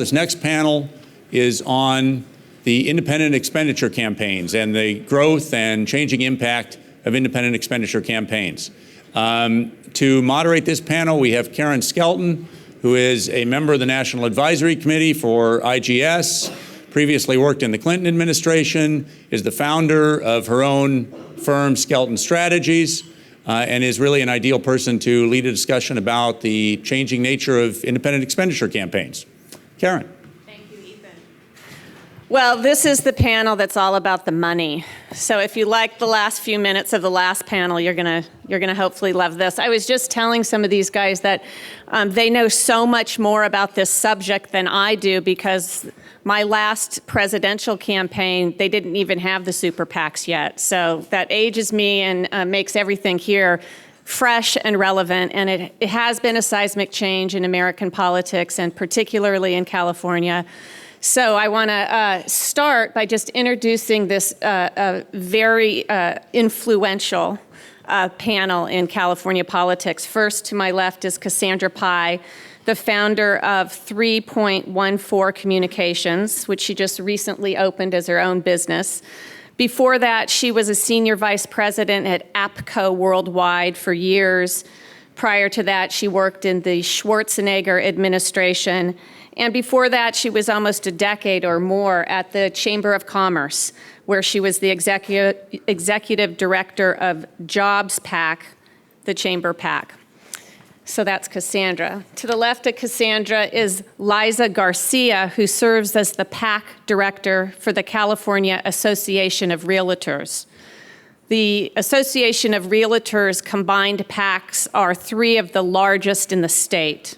This next panel is on the independent expenditure campaigns and the growth and changing impact of independent expenditure campaigns. To moderate this panel, we have Karen Skelton, who is a member of the National Advisory Committee for IGS, previously worked in the Clinton administration, is the founder of her own firm, Skelton Strategies, and is really an ideal person to lead a discussion about the changing nature of independent expenditure campaigns. Karen. Thank you, Ethan. Well, this is the panel that's all about the money. So if you like the last few minutes of the last panel, you're gonna hopefully love this. I was just telling some of these guys that they know so much more about this subject than I do, because my last presidential campaign, they didn't even have the super PACs yet. So that ages me and makes everything here fresh and relevant. And it has been a seismic change in American politics, and particularly in California. So I want to start by just introducing this very influential panel in California politics. First, to my left is Cassandra Pye, the founder of 3.14 Communications, which she just recently opened as her own business. Before that, she was a senior vice president at APCO Worldwide for years. Prior to that, she worked in the Schwarzenegger administration. And before that, she was almost a decade or more at the Chamber of Commerce, where she was the executive director of Jobs PAC, the Chamber PAC. So that's Cassandra. To the left of Cassandra is Laiza Garcia, who serves as the PAC director for the California Association of Realtors. The Association of Realtors combined PACs are 3 of the largest in the state.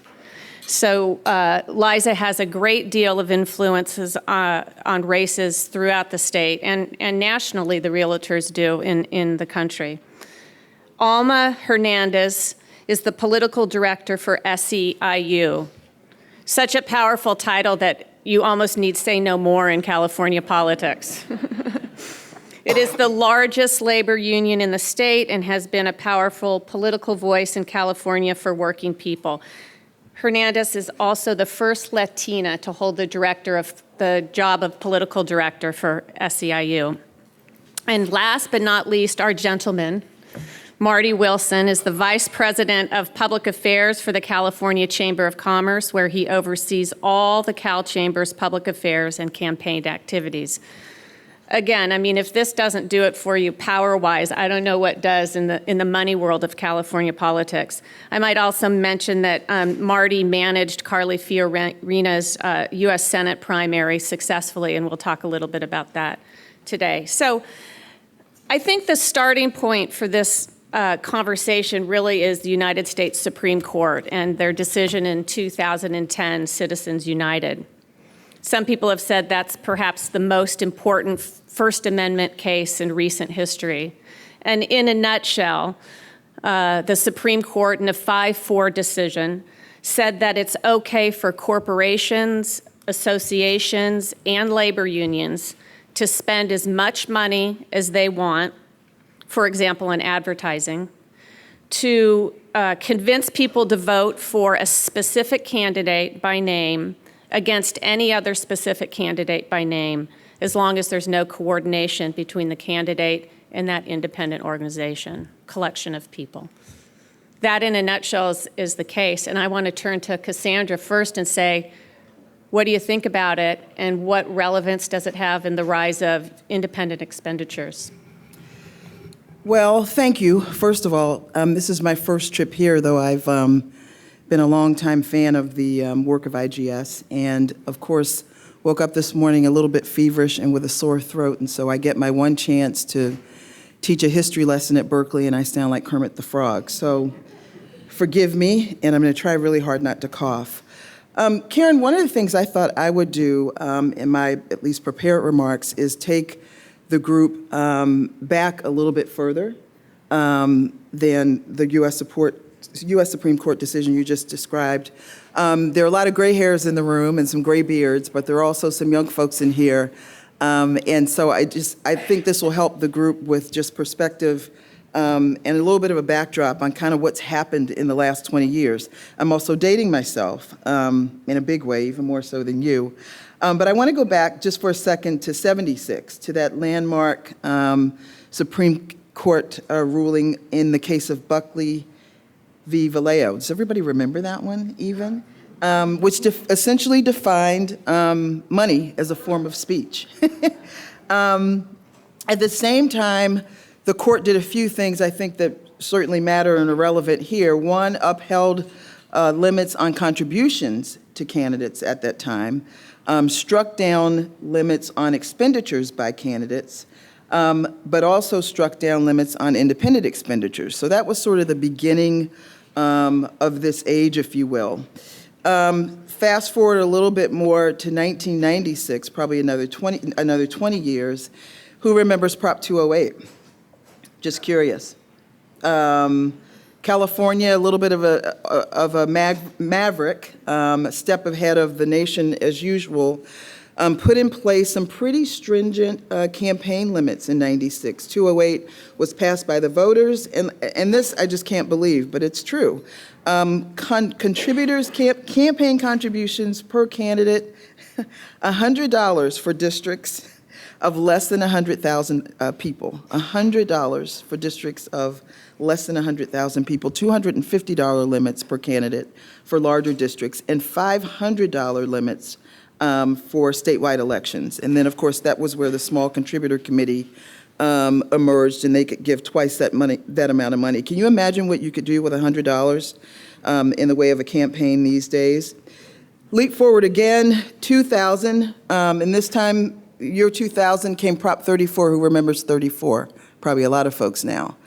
So Laiza has a great deal of influences on races throughout the state, and nationally the realtors do in the country. Alma Hernandez is the political director for SEIU. Such a powerful title that you almost need say no more in California politics. It is the largest labor union in the state and has been a powerful political voice in California for working people. Hernandez is also the first Latina to hold the job of political director for SEIU. And last but not least, our gentleman, Marty Wilson, is the Vice President of Public Affairs for the California Chamber of Commerce, where he oversees all the Cal Chamber's public affairs and campaign activities. Again, I mean, if this doesn't do it for you power-wise, I don't know what does in the money world of California politics. I might also mention that Marty managed Carly Fiorina's U.S. Senate primary successfully, and we'll talk a little bit about that today. So I think the starting point for this conversation really is the United States Supreme Court and their decision in 2010, Citizens United. Some people have said that's perhaps the most important First Amendment case in recent history. And in a nutshell, the Supreme Court in a 5-4 decision said that it's okay for corporations, associations, and labor unions to spend as much money as they want, for example, in advertising, to convince people to vote for a specific candidate by name against any other specific candidate by name, as long as there's no coordination between the candidate and that independent organization, collection of people. That, in a nutshell, is the case. And I want to turn to Cassandra first and say, what do you think about it, and what relevance does it have in the rise of independent expenditures? Well, thank you. First of all, this is my first trip here, though I've been a longtime fan of the work of IGS, and of course, woke up this morning a little bit feverish and with a sore throat, and so I get my one chance to teach a history lesson at Berkeley, and I sound like Kermit the Frog. So forgive me, and I'm going to try really hard not to cough. Karen, one of the things I thought I would do in my at least prepared remarks is take the group back a little bit further than the U.S. Supreme Court decision you just described. There are a lot of gray hairs in the room and some gray beards, but there are also some young folks in here. And so I think this will help the group with just perspective and a little bit of a backdrop on kind of what's happened in the last 20 years. I'm also dating myself in a big way, even more so than you. But I want to go back just for a second to 76, to that landmark Supreme Court ruling in the case of Berkeley v. Vallejo. Does everybody remember that one even? Which essentially defined money as a form of speech. At the same time, the court did a few things I think that certainly matter and are relevant here. One, upheld limits on contributions to candidates at that time, struck down limits on expenditures by candidates, but also struck down limits on independent expenditures. So that was sort of the beginning of this age, if you will. Fast forward a little bit more to 1996, probably another 20 years. Who remembers Prop 208? Just curious. California, a little bit of a maverick, a step ahead of the nation as usual, put in place some pretty stringent campaign limits in 96. 208 was passed by the voters, and this I just can't believe, but it's true. Contributors, campaign contributions per candidate, $100 for districts of less than 100,000 people. $100 for districts of less than 100,000 people, $250 limits per candidate for larger districts, and $500 limits for statewide elections. And then, of course, that was where the small contributor committee emerged, and they could give twice that amount of money. Can you imagine what you could do with $100 in the way of a campaign these days? Leap forward again, 2000, and this time, year 2000, came Prop 34. Who remembers 34? Probably a lot of folks now.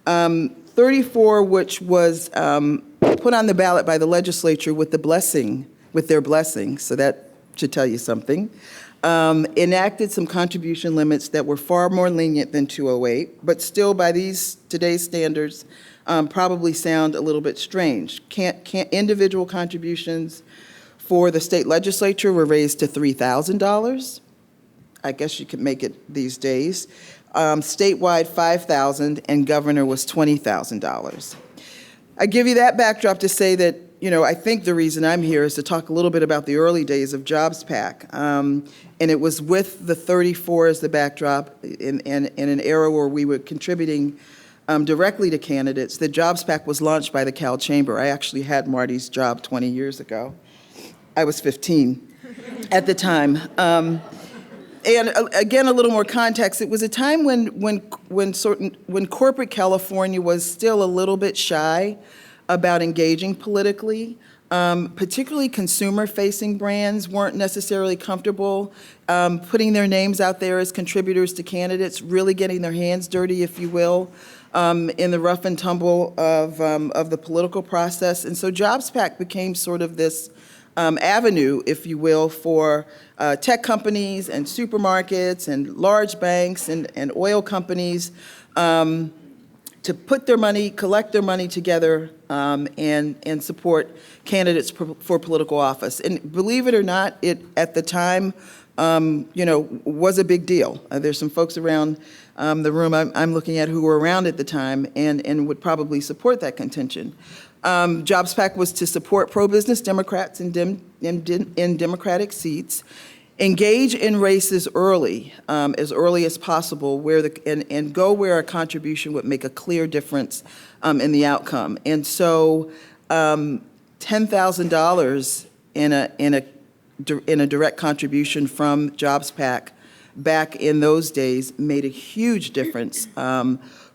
34, which was put on the ballot by the legislature with their blessing, so that should tell you something, enacted some contribution limits that were far more lenient than 208, but still by today's standards, probably sound a little bit strange. Individual contributions for the state legislature were raised to $3,000. I guess you could make it these days. Statewide, $5,000, and governor was $20,000. I give you that backdrop to say that, I think the reason I'm here is to talk a little bit about the early days of Jobs PAC. And it was with the 34 as the backdrop in an era where we were contributing directly to candidates. The Jobs PAC was launched by the Cal Chamber. I actually had Marty's job 20 years ago. I was 15 at the time. And again, a little more context. It was a time when corporate California was still a little bit shy about engaging politically. Particularly consumer-facing brands weren't necessarily comfortable putting their names out there as contributors to candidates, really getting their hands dirty, if you will, in the rough and tumble of the political process. And so Jobs PAC became sort of this avenue, if you will, for tech companies and supermarkets and large banks and oil companies to put their money, collect their money together and support candidates for political office. And believe it or not, it at the time, was a big deal. There's some folks around the room I'm looking at who were around at the time and would probably support that contention. Jobs PAC was to support pro-business Democrats in Democratic seats, engage in races early as possible, and go where a contribution would make a clear difference in the outcome. And so, $10,000 in a direct contribution from Jobs PAC back in those days made a huge difference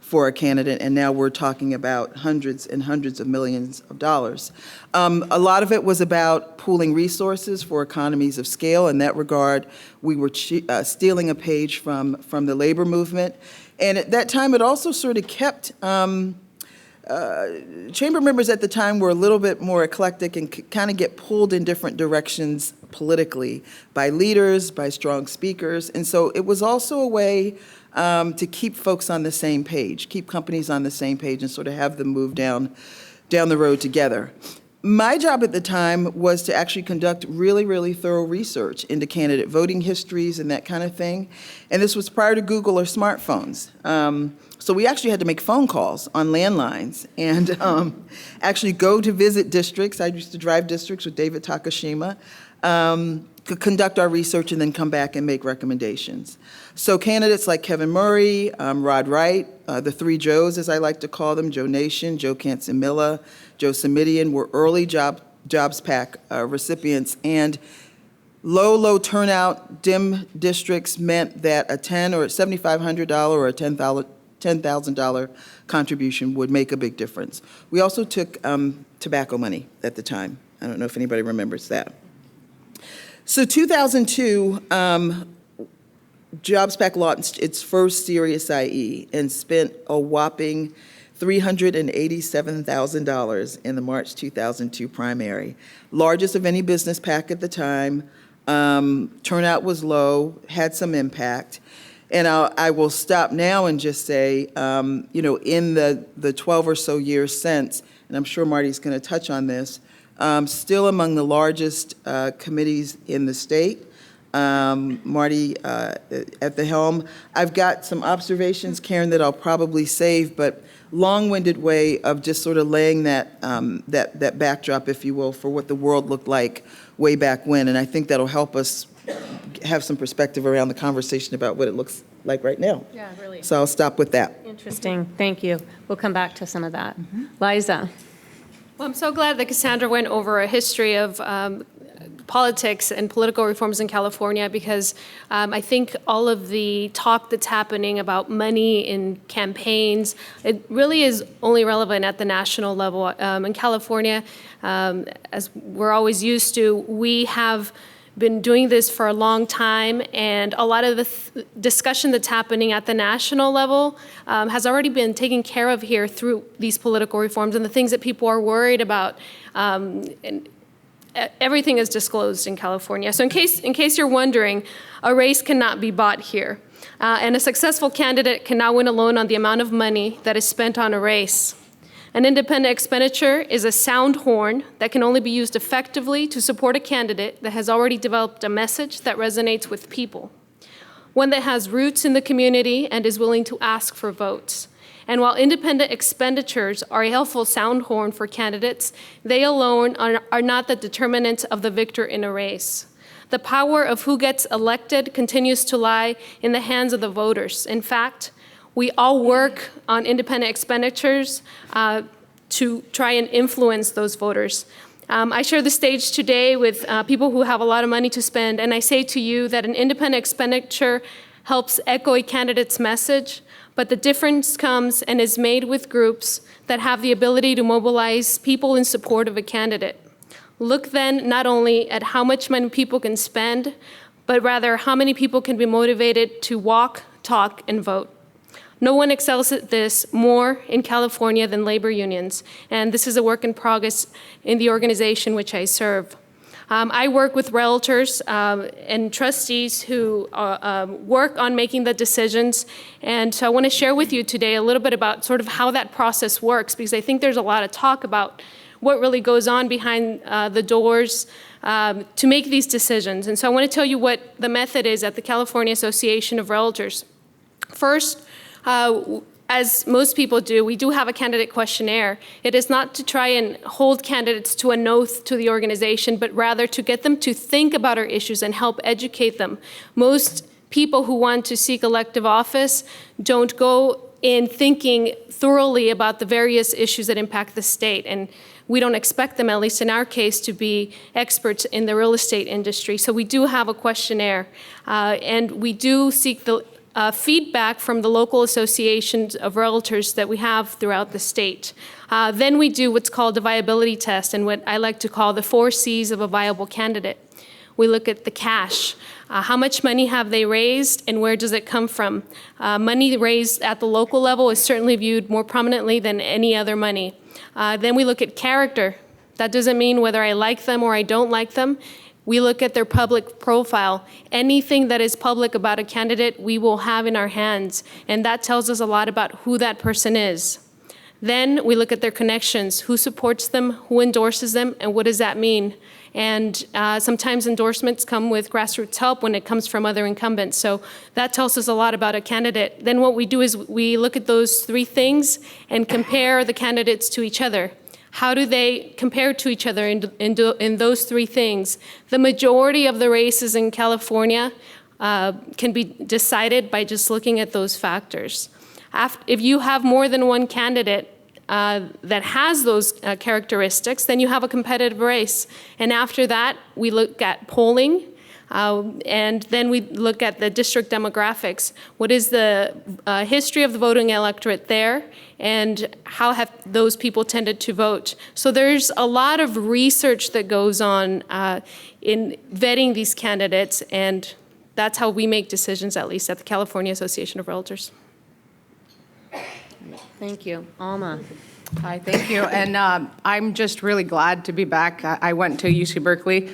for a candidate, and now we're talking about hundreds and hundreds of millions of dollars. A lot of it was about pooling resources for economies of scale. In that regard, we were stealing a page from the labor movement. And at that time, it also sort of kept, chamber members at the time were a little bit more eclectic and kind of get pulled in different directions politically by leaders, by strong speakers. And so it was also a way to keep folks on the same page, keep companies on the same page, and sort of have them move down the road together. My job at the time was to actually conduct really, really thorough research into candidate voting histories and that kind of thing. And this was prior to Google or smartphones. So we actually had to make phone calls on landlines and actually go to visit districts. I used to drive districts with David Takashima, conduct our research and then come back and make recommendations. So candidates like Kevin Murray, Rod Wright, the three Joes, as I like to call them, Joe Nation, Joe Cansimilla, Joe Simidian, were early Jobs PAC recipients. And low turnout, dim districts meant that a $10 or $7,500 or a $10,000 contribution would make a big difference. We also took tobacco money at the time. I don't know if anybody remembers that. So 2002, Jobs PAC launched its first serious IE and spent a whopping $387,000 in the March 2002 primary. Largest of any business PAC at the time. Turnout was low, had some impact. And I will stop now and just say, in the 12 or so years since, and I'm sure Marty's going to touch on this, still among the largest committees in the state. Marty at the helm. I've got some observations, Karen, that I'll probably save, but long-winded way of just sort of laying that backdrop, if you will, for what the world looked like way back when. And I think that'll help us have some perspective around the conversation about what it looks like right now. Yeah, really. So I'll stop with that. Interesting. Thank you. We'll come back to some of that. Laiza. Well, I'm so glad that Cassandra went over a history of politics and political reforms in California, because I think all of the talk that's happening about money in campaigns, it really is only relevant at the national level. In California, as we're always used to, we have been doing this for a long time, and a lot of the discussion that's happening at the national level has already been taken care of here through these political reforms and the things that people are worried about. And everything is disclosed in California. So in case you're wondering, a race cannot be bought here. And a successful candidate cannot win alone on the amount of money that is spent on a race. An independent expenditure is a sound horn that can only be used effectively to support a candidate that has already developed a message that resonates with people, one that has roots in the community and is willing to ask for votes. And while independent expenditures are a helpful sound horn for candidates, they alone are not the determinant of the victor in a race. The power of who gets elected continues to lie in the hands of the voters. In fact, we all work on independent expenditures to try and influence those voters. I share the stage today with people who have a lot of money to spend, and I say to you that an independent expenditure helps echo a candidate's message, but the difference comes and is made with groups that have the ability to mobilize people in support of a candidate. Look then not only at how much money people can spend, but rather how many people can be motivated to walk, talk, and vote. No one excels at this more in California than labor unions, and this is a work in progress in the organization which I serve. I work with realtors and trustees who work on making the decisions, and so I want to share with you today a little bit about sort of how that process works, because I think there's a lot of talk about what really goes on behind the doors to make these decisions. And so I want to tell you what the method is at the California Association of Realtors. First, as most people do, we do have a candidate questionnaire. It is not to try and hold candidates to an oath to the organization, but rather to get them to think about our issues and help educate them. Most people who want to seek elective office don't go in thinking thoroughly about the various issues that impact the state. And we don't expect them, at least in our case, to be experts in the real estate industry. So we do have a questionnaire, and we do seek the feedback from the local associations of realtors that we have throughout the state. Then we do what's called a viability test, and what I like to call the 4 C's of a viable candidate. We look at the cash. How much money have they raised, and where does it come from? Money raised at the local level is certainly viewed more prominently than any other money. Then we look at character. That doesn't mean whether I like them or I don't like them. We look at their public profile. Anything that is public about a candidate, we will have in our hands, and that tells us a lot about who that person is. Then we look at their connections, who supports them, who endorses them, and what does that mean? And sometimes endorsements come with grassroots help when it comes from other incumbents. So that tells us a lot about a candidate. Then what we do is we look at those three things and compare the candidates to each other. How do they compare to each other in those three things? The majority of the races in California can be decided by just looking at those factors. If you have more than one candidate that has those characteristics, then you have a competitive race. And after that, we look at polling, and then we look at the district demographics. What is the history of the voting electorate there, and how have those people tended to vote? So there's a lot of research that goes on in vetting these candidates, and that's how we make decisions, at least at the California Association of Realtors. Thank you. Alma. Hi, thank you. And I'm just really glad to be back. I went to UC Berkeley.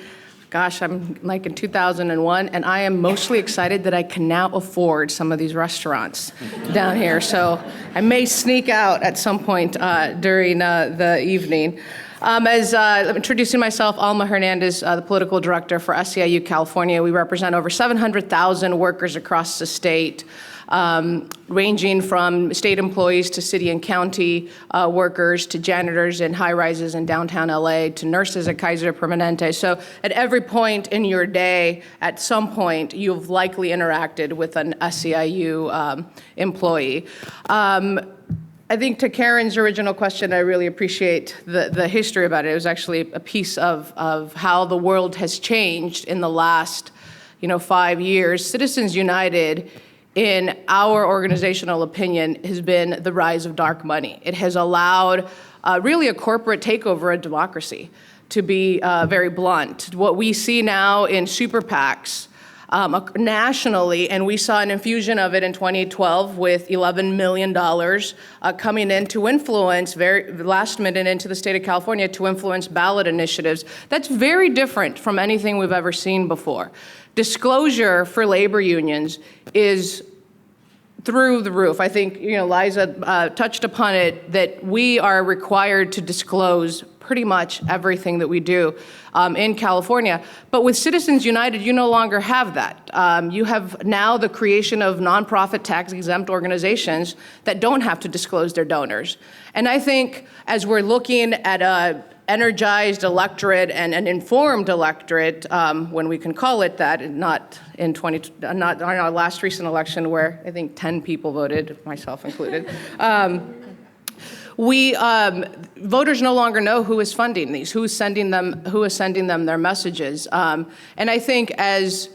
Gosh, I'm like in 2001, and I am mostly excited that I can now afford some of these restaurants down here. So I may sneak out at some point during the evening. Introducing myself, Alma Hernandez, the political director for SEIU California. We represent over 700,000 workers across the state, ranging from state employees to city and county workers, to janitors in high-rises in downtown LA, to nurses at Kaiser Permanente. So at every point in your day, at some point, you've likely interacted with an SEIU employee. I think to Karen's original question, I really appreciate the history about it. It was actually a piece of how the world has changed in the last 5 years. Citizens United, in our organizational opinion, has been the rise of dark money. It has allowed really a corporate takeover of democracy, to be very blunt. What we see now in super PACs nationally, and we saw an infusion of it in 2012 with $11 million coming in to influence, very last minute into the state of California, to influence ballot initiatives. That's very different from anything we've ever seen before. Disclosure for labor unions is through the roof. I think Laiza touched upon it, that we are required to disclose pretty much everything that we do in California. But with Citizens United, you no longer have that. You have now the creation of nonprofit tax-exempt organizations that don't have to disclose their donors. And I think as we're looking at a energized electorate and an informed electorate, when we can call it that, not on our last recent election where I think 10 people voted, myself included. Voters no longer know who is funding these, who is sending them their messages. And I think as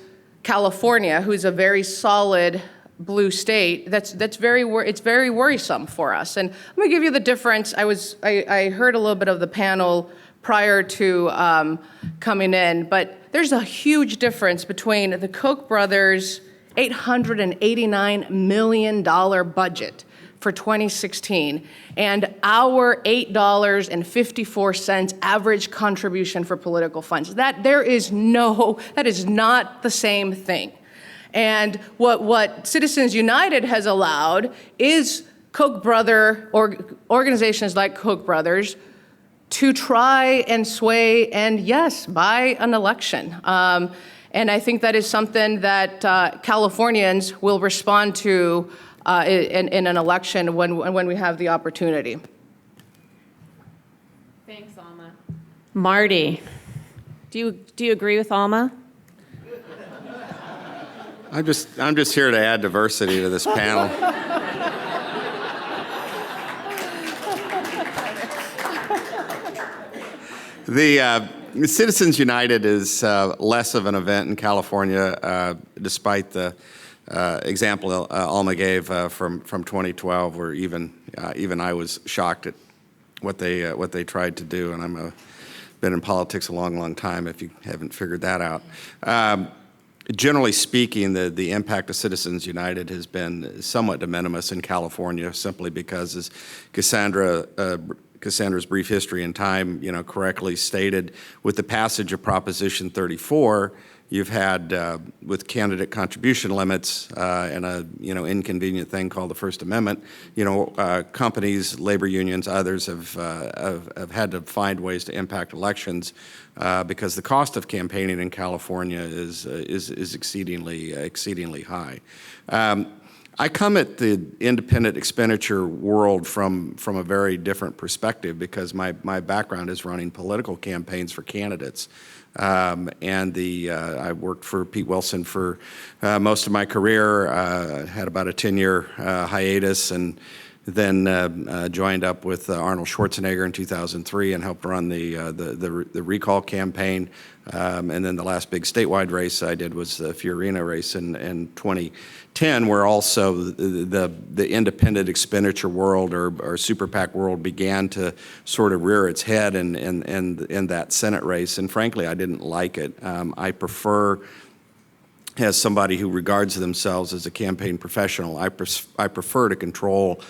California, who's a very solid blue state, it's very worrisome for us. And let me give you the difference. I heard a little bit of the panel prior to coming in, but there's a huge difference between the Koch brothers' $889 million budget for 2016 and our $8.54 average contribution for political funds. That is not the same thing. And what Citizens United has allowed is Koch brother organizations like Koch brothers to try and sway and yes, buy an election. And I think that is something that Californians will respond to in an election when we have the opportunity. Thanks, Alma. Marty, do you agree with Alma? I'm just here to add diversity to this panel. The Citizens United is less of an event in California, despite the example Alma gave from 2012, where even I was shocked at what they tried to do, and I'm been in politics a long time. If you haven't figured that out. Generally speaking, the impact of Citizens United has been somewhat de minimis in California, simply because, as Cassandra's brief history in time, correctly stated, with the passage of Proposition 34, You've had, with candidate contribution limits and a inconvenient thing called the First Amendment, companies, labor unions, others have had to find ways to impact elections because the cost of campaigning in California is exceedingly high. I come at the independent expenditure world from a very different perspective because my background is running political campaigns for candidates. I worked for Pete Wilson for most of my career, had about a 10-year hiatus, and then joined up with Arnold Schwarzenegger in 2003 and helped run the recall campaign. And then the last big statewide race I did was the Fiorina race in 2010, where also the independent expenditure world or super PAC world began to sort of rear its head in that Senate race. And frankly, I didn't like it. I prefer, as somebody who regards themselves as a campaign professional, I prefer to control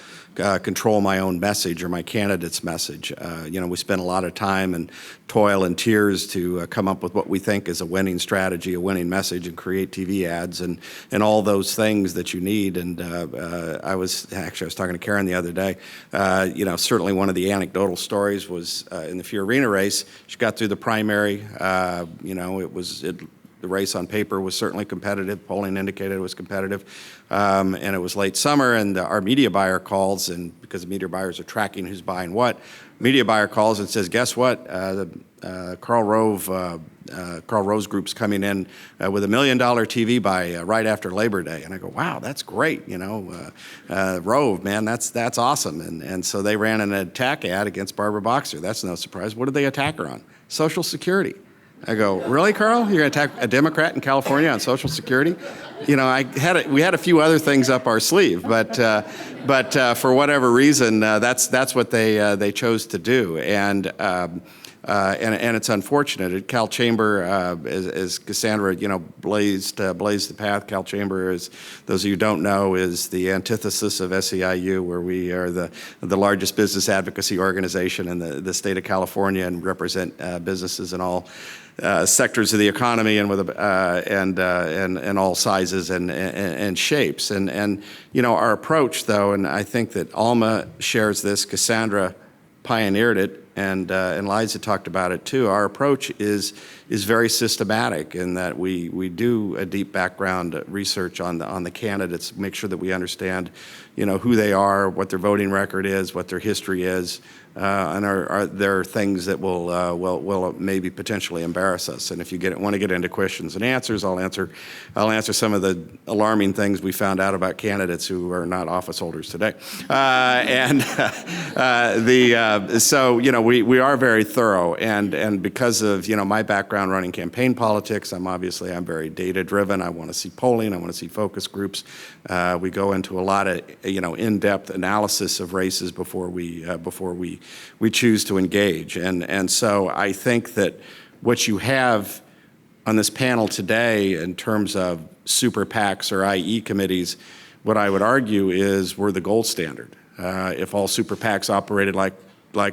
my own message or my candidate's message. We spend a lot of time and toil and tears to come up with what we think is a winning strategy, a winning message, and create TV ads and all those things that you need. And I was talking to Karen the other day. Certainly one of the anecdotal stories was in the Fiorina race. She got through the primary. The race on paper was certainly competitive. Polling indicated it was competitive. And it was late summer, and our media buyer calls, and because the media buyers are tracking who's buying what, media buyer calls and says, guess what? Karl Rove's group's coming in with $1 million TV buy right after Labor Day. And I go, wow, that's great. Rove, man, that's awesome. And so they ran an attack ad against Barbara Boxer. That's no surprise. What did they attack her on? Social Security. I go, really, Carl? You're going to attack a Democrat in California on Social Security? We had a few other things up our sleeve, but for whatever reason, that's what they chose to do, and it's unfortunate. At Cal Chamber, as Cassandra, blazed the path. Cal Chamber, as those of you who don't know, is the antithesis of SEIU, where we are the largest business advocacy organization in the state of California and represent businesses in all sectors of the economy and and all sizes and shapes. And our approach, though, and I think that Alma shares this, Cassandra pioneered it, and Laiza talked about it too. Our approach is very systematic in that we do a deep background research on the candidates, make sure that we understand, who they are, what their voting record is, what their history is, and are there things that will maybe potentially embarrass us. And if you want to get into questions and answers, I'll answer some of the alarming things we found out about candidates who are not office holders today. So we are very thorough, and because of my background running campaign politics, I'm very data driven. I want to see polling. I want to see focus groups. We go into a lot of in-depth analysis of races before we choose to engage. And so I think that what you have on this panel today in terms of super PACs or IE committees, what I would argue is we're the gold standard. If all super PACs operated like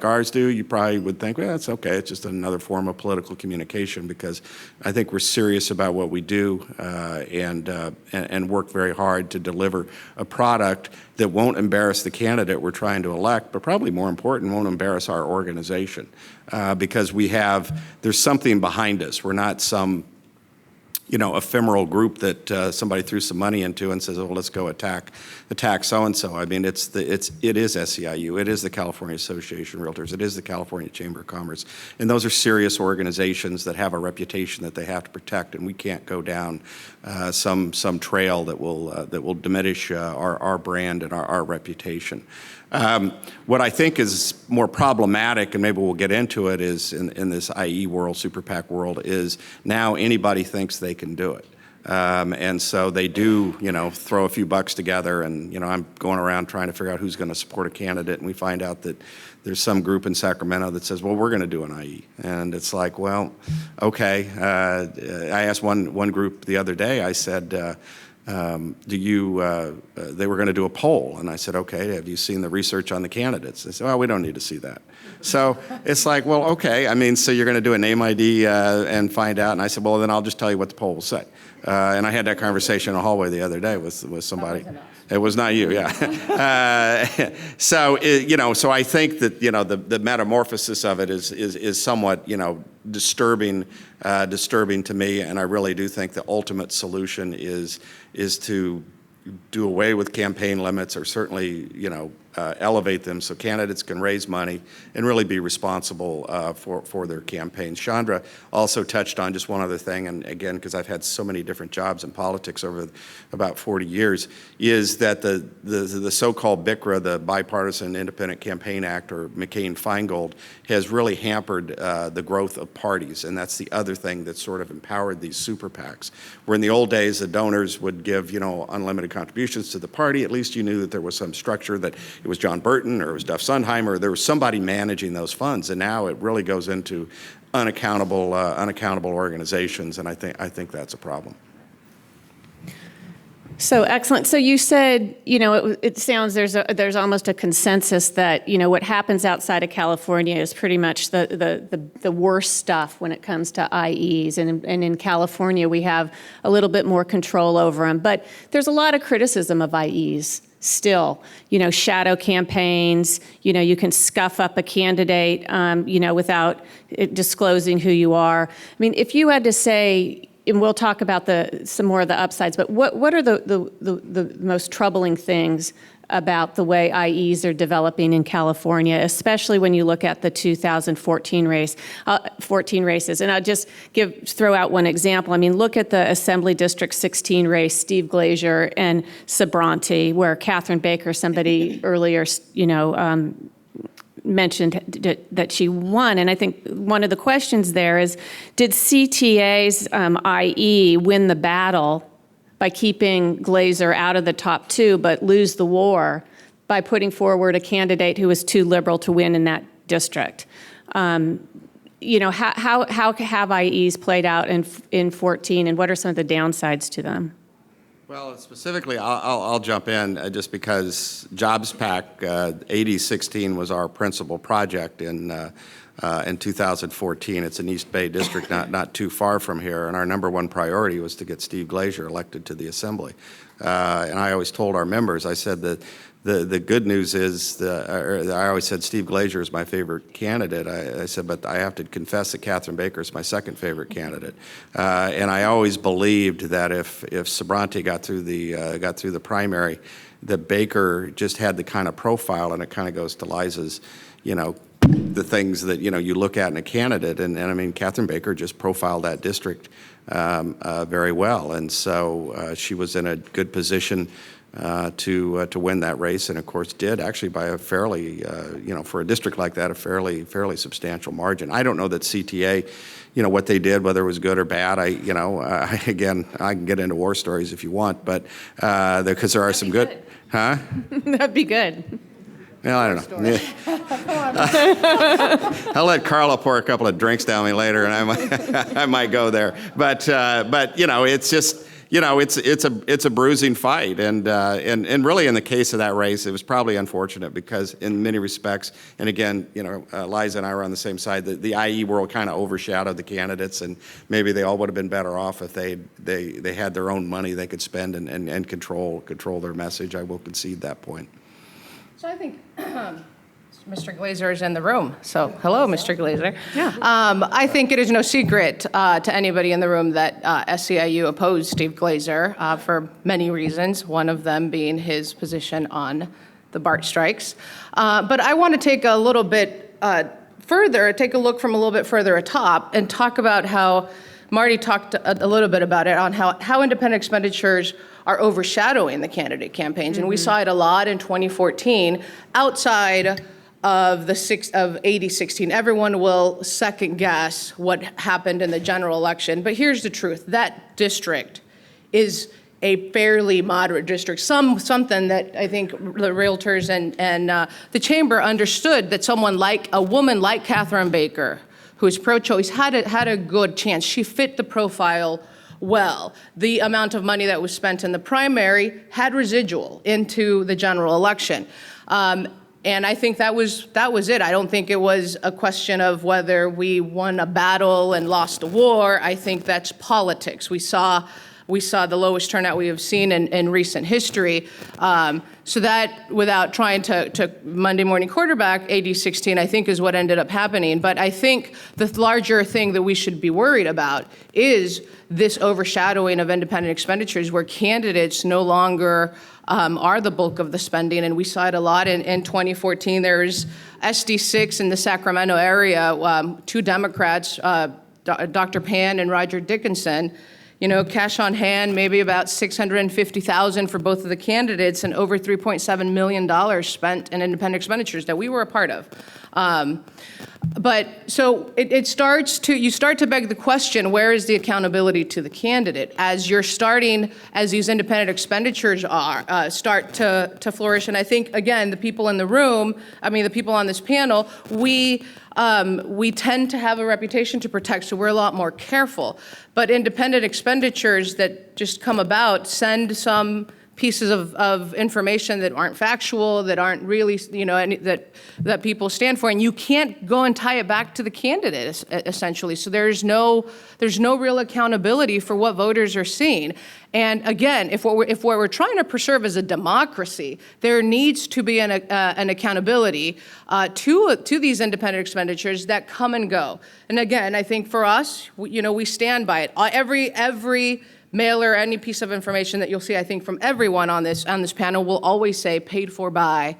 ours do, you probably would think, well, it's okay. It's just another form of political communication, because I think we're serious about what we do and work very hard to deliver a product that won't embarrass the candidate we're trying to elect, but probably more important, won't embarrass our organization, because there's something behind us. We're not some ephemeral group that somebody threw some money into and says, "Oh, let's go attack so-and-so." I mean, it is SEIU, it is the California Association of Realtors, it is the California Chamber of Commerce, and those are serious organizations that have a reputation that they have to protect, and we can't go down some trail that will diminish our brand and our reputation. What I think is more problematic, and maybe we'll get into it, is in this IE world, super PAC world, is now anybody thinks they can do it. And so they do, throw a few bucks together, and, I'm going around trying to figure out who's going to support a candidate, and we find out that there's some group in Sacramento that says, well, we're going to do an IE. And it's like, well, okay. I asked one group the other day, I said, they were going to do a poll. And I said, okay, have you seen the research on the candidates? They said, well, we don't need to see that. So it's like, well, okay, I mean, so you're going to do a name ID and find out. And I said, well, then I'll just tell you what the poll will say. And I had that conversation in the hallway the other day with somebody. It was not you, yeah. So I think that the metamorphosis of it is somewhat disturbing to me, and I really do think the ultimate solution is to do away with campaign limits, or certainly elevate them so candidates can raise money and really be responsible for their campaigns. Chandra also touched on just one other thing, and again, because I've had so many different jobs in politics over about 40 years, is that the so-called BICRA, the Bipartisan Independent Campaign Act, or McCain-Feingold, has really hampered the growth of parties, and that's the other thing that sort of empowered these super PACs. Where in the old days, the donors would give unlimited contributions to the party. At least you knew that there was some structure, that it was John Burton or it was Duff Sundheimer, there was somebody managing those funds, and now it really goes into unaccountable organizations, and I think that's a problem. So excellent. So you said, it sounds there's almost a consensus that, what happens outside of California is pretty much the worst stuff when it comes to IEs. And in California, we have a little bit more control over them. But there's a lot of criticism of IEs still. Shadow campaigns, you can scuff up a candidate, without disclosing who you are. I mean, if you had to say, and we'll talk about some more of the upsides, but what are the most troubling things about the way IEs are developing in California, especially when you look at the 2014 races? And I'll just throw out one example. I mean, look at the Assembly District 16 race, Steve Glazier and Sabranti, where Catherine Baker, somebody earlier, mentioned that she won. And I think one of the questions there is, did CTA's IE win the battle by keeping Glazier out of the top two, but lose the war by putting forward a candidate who was too liberal to win in that district? How have IEs played out in 14, and what are some of the downsides to them? Well, specifically, I'll jump in just because Jobs PAC 8016 was our principal project in 2014. It's an East Bay district not too far from here, and our number one priority was to get Steve Glazier elected to the Assembly. And I always told our members, I said that the good news is, I always said Steve Glazier is my favorite candidate. I said, but I have to confess that Catherine Baker is my second favorite candidate. And I always believed that if Sabranti got through the primary, that Baker just had the kind of profile, and it kind of goes to Laiza's, the things that you look at in a candidate, and I mean, Catherine Baker just profiled that district very well, and so she was in a good position to win that race, and of course did, actually by a fairly, for a district like that, a fairly substantial margin. I don't know that CTA, what they did, whether it was good or bad. Again, I can get into war stories if you want, but because there are some good, huh? That'd be good. Well, I don't know. I'll let Carla pour a couple of drinks down me later, and I might go there. But it's just. It's a bruising fight, and really in the case of that race, it was probably unfortunate because in many respects, and again, Laiza and I were on the same side. The IE world kind of overshadowed the candidates, and maybe they all would have been better off if they had their own money they could spend and control their message. I will concede that point. So I think Mr. Glazier is in the room. So hello, Mr. Glazier. Yeah. I think it is no secret to anybody in the room that SEIU opposed Steve Glazier for many reasons, one of them being his position on the BART strikes. But I want to take a little bit take a look from a little bit further atop and talk about how Marty talked a little bit about it, on how independent expenditures are overshadowing the candidate campaigns. Mm-hmm. And we saw it a lot in 2014 outside of 8016. Everyone will second guess what happened in the general election. But here's the truth. That district is a fairly moderate district, something that I think the Realtors and the Chamber understood, that a woman like Catherine Baker, who is pro-choice, had a good chance. She fit the profile well. The amount of money that was spent in the primary had residual into the general election. And I think that was it. I don't think it was a question of whether we won a battle and lost a war. I think that's politics. We saw the lowest turnout we have seen in recent history. So that, without trying to Monday morning quarterback AD 16, I think is what ended up happening. But I think the larger thing that we should be worried about is this overshadowing of independent expenditures where candidates no longer are the bulk of the spending. And we saw it a lot in 2014. There's SD6 in the Sacramento area, two Democrats, Dr. Pan and Roger Dickinson, cash on hand, maybe about $650,000 for both of the candidates and over $3.7 million spent in independent expenditures that we were a part of. But so you start to beg the question, where is the accountability to the candidate as these independent expenditures start to flourish? And I think, again, the people in the room, the people on this panel, we tend to have a reputation to protect, so we're a lot more careful. But independent expenditures that just come about send some pieces of information that aren't factual, that aren't really, that people stand for, and you can't go and tie it back to the candidate, essentially. So there's no real accountability for what voters are seeing. And again, if what we're trying to preserve is a democracy, there needs to be an accountability to these independent expenditures that come and go. And again, I think for us, we stand by it. Every mailer, any piece of information that you'll see, I think, from everyone on this panel will always say paid for by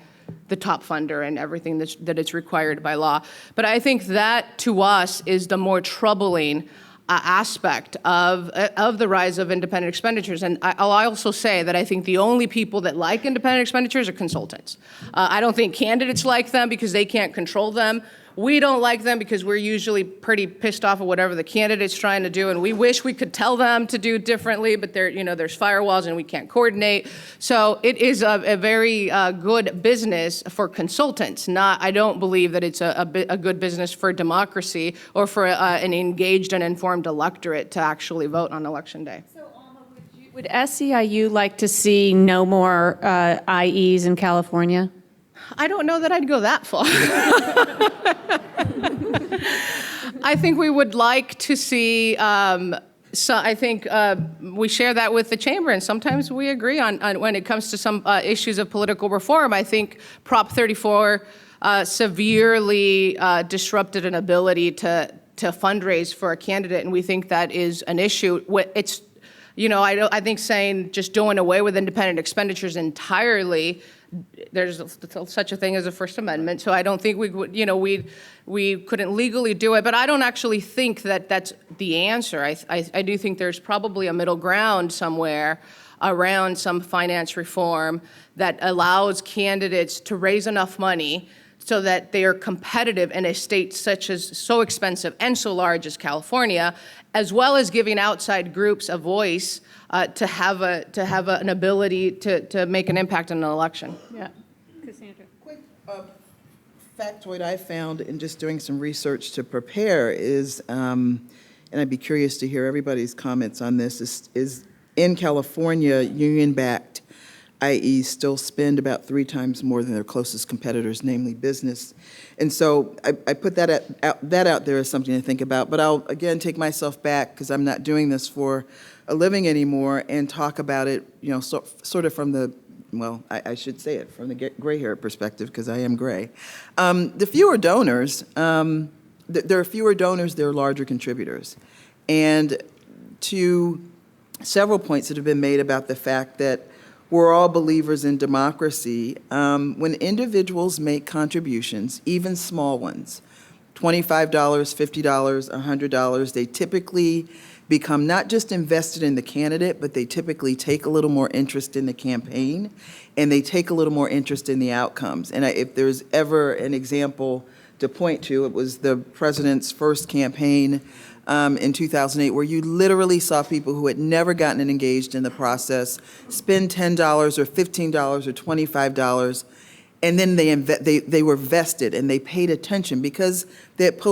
the top funder and everything that it's required by law. But I think that, to us, is the more troubling aspect of the rise of independent expenditures. And I'll also say that I think the only people that like independent expenditures are consultants. I don't think candidates like them because they can't control them. We don't like them because we're usually pretty pissed off at whatever the candidate's trying to do, and we wish we could tell them to do differently, but there's firewalls and we can't coordinate. So it is a very good business for consultants. I don't believe that it's a good business for democracy or for an engaged and informed electorate to actually vote on Election Day. So, Alma, would SEIU like to see no more IEs in California? I don't know that I'd go that far. I think we would like to see, I think we share that with the chamber, and sometimes we agree on when it comes to some issues of political reform. I think Prop 34 severely disrupted an ability to fundraise for a candidate, and we think that is an issue. It's, I think saying just doing away with independent expenditures entirely, there's such a thing as a First Amendment, so I don't think we would, we couldn't legally do it, but I don't actually think that that's the answer. I do think there's probably a middle ground somewhere around some finance reform that allows candidates to raise enough money so that they are competitive in a state so expensive and so large as California, as well as giving outside groups a voice to have an ability to make an impact in an election. Yeah. Cassandra. Quick factoid I found in just doing some research to prepare is, and I'd be curious to hear everybody's comments on this, is in California, union-backed IEs still spend about 3 times more than their closest competitors, namely business. And so I put that out there as something to think about, but I'll again take myself back because I'm not doing this for a living anymore and talk about it, sort of from the, well, I should say it, from the gray-haired perspective because I am gray. The fewer donors, there are fewer donors, there are larger contributors. And to several points that have been made about the fact that we're all believers in democracy. When individuals make contributions, even small ones, $25, $50, $100, they typically become not just invested in the candidate, but they typically take a little more interest in the campaign, and they take a little more interest in the outcomes. And if there's ever an example to point to, it was the president's first campaign in 2008, where you literally saw people who had never gotten engaged in the process spend $10 or $15 or $25 and then they were vested and they paid attention because they had put a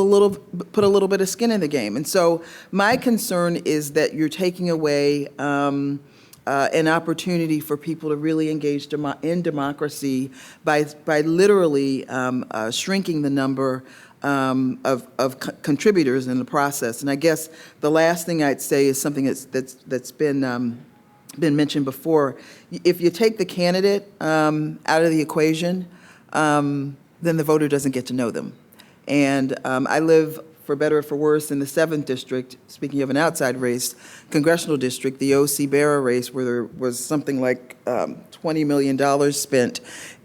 little bit of skin in the game. And so my concern is that you're taking away an opportunity for people to really engage in democracy by literally shrinking the number of contributors in the process. And I guess the last thing I'd say is something that's been mentioned before. If you take the candidate out of the equation, then the voter doesn't get to know them. And I live, for better or for worse, in the 7th district, speaking of an outside race, congressional district, the O.C. Barra race, where there was something like $20 million spent,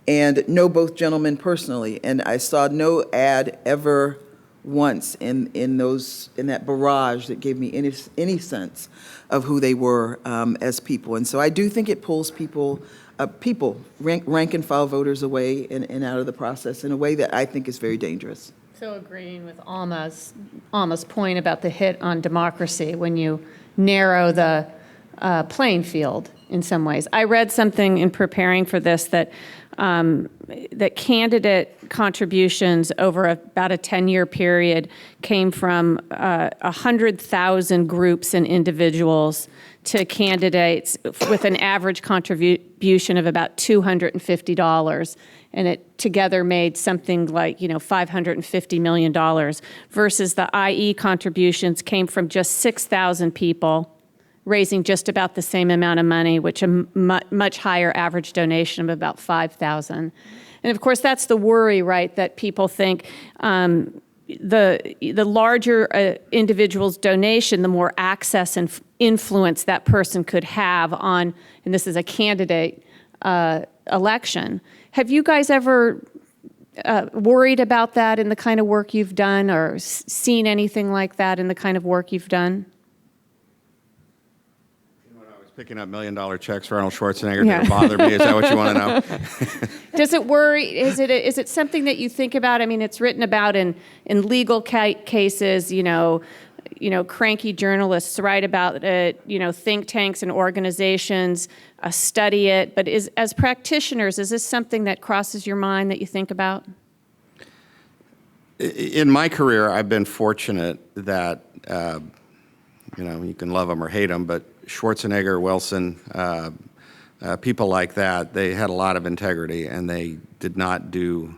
and know both gentlemen personally. And I saw no ad ever once in that barrage that gave me any sense of who they were as people. And so I do think it pulls rank and file voters away and out of the process in a way that I think is very dangerous. So agreeing with Alma's point about the hit on democracy when you narrow the playing field in some ways. I read something in preparing for this that candidate contributions over about a 10-year period came from 100,000 groups and individuals to candidates with an average contribution of about $250. And it together made something like, $550 million, versus the IE contributions came from just 6,000 people, raising just about the same amount of money, which a much higher average donation of about 5,000. And of course, that's the worry, right? That people think the larger individual's donation, the more access and influence that person could have on, and this is a candidate election. Have you guys ever worried about that in the kind of work you've done, or seen anything like that in the kind of work you've done? When I was picking up $1 million checks for Arnold Schwarzenegger, did it bother me? Is that what you want to know? Does it worry? Is it something that you think about? I mean, it's written about in legal cases. Cranky journalists write about it. Think tanks and organizations study it. But as practitioners, is this something that crosses your mind that you think about? In my career, I've been fortunate that you can love them or hate them, but Schwarzenegger, Wilson, people like that, they had a lot of integrity, and they did not do,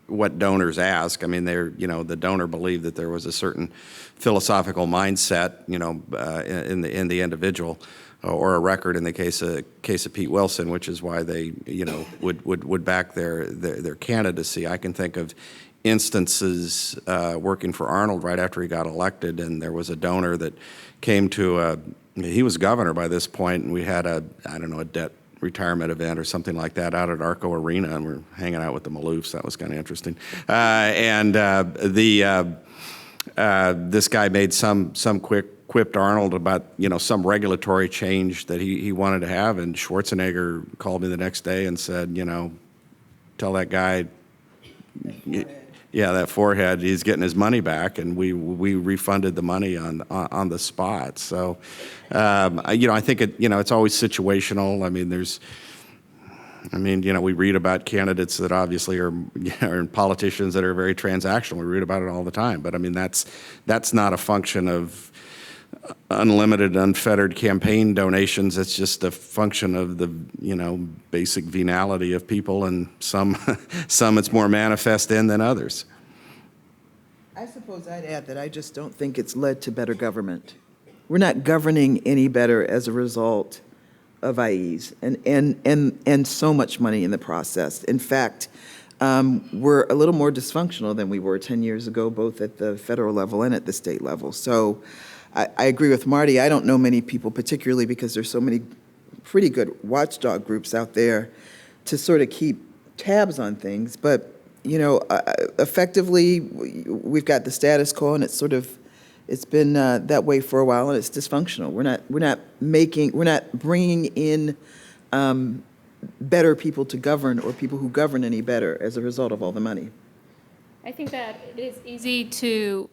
what donors ask. I mean, the donor believed that there was a certain philosophical mindset, in the individual, or a record in the case of Pete Wilson, which is why they, would back their candidacy. I can think of instances working for Arnold right after he got elected, and there was a donor that came to he was governor by this point, and we had a debt retirement event or something like that out at Arco Arena, and we're hanging out with the Maloofs. That was kind of interesting. This guy made some quipped Arnold about some regulatory change that he wanted to have, and Schwarzenegger called me the next day and said, tell that guy, that forehead, he's getting his money back, and we refunded the money on the spot. So, I think it's always situational. We read about candidates that obviously are politicians that are very transactional. We read about it all the time. But that's not a function of unlimited, unfettered campaign donations. It's just a function of the basic venality of people, and some it's more manifest in than others. I suppose I'd add that I just don't think it's led to better government. We're not governing any better as a result of IEs and so much money in the process. In fact, we're a little more dysfunctional than we were 10 years ago, both at the federal level and at the state level. So I agree with Marty. I don't know many people, particularly because there's so many pretty good watchdog groups out there to sort of keep tabs on things. But, effectively, we've got the status quo, and it's been that way for a while, and it's dysfunctional. We're not bringing in better people to govern, or people who govern any better as a result of all the money. I think that it is easy to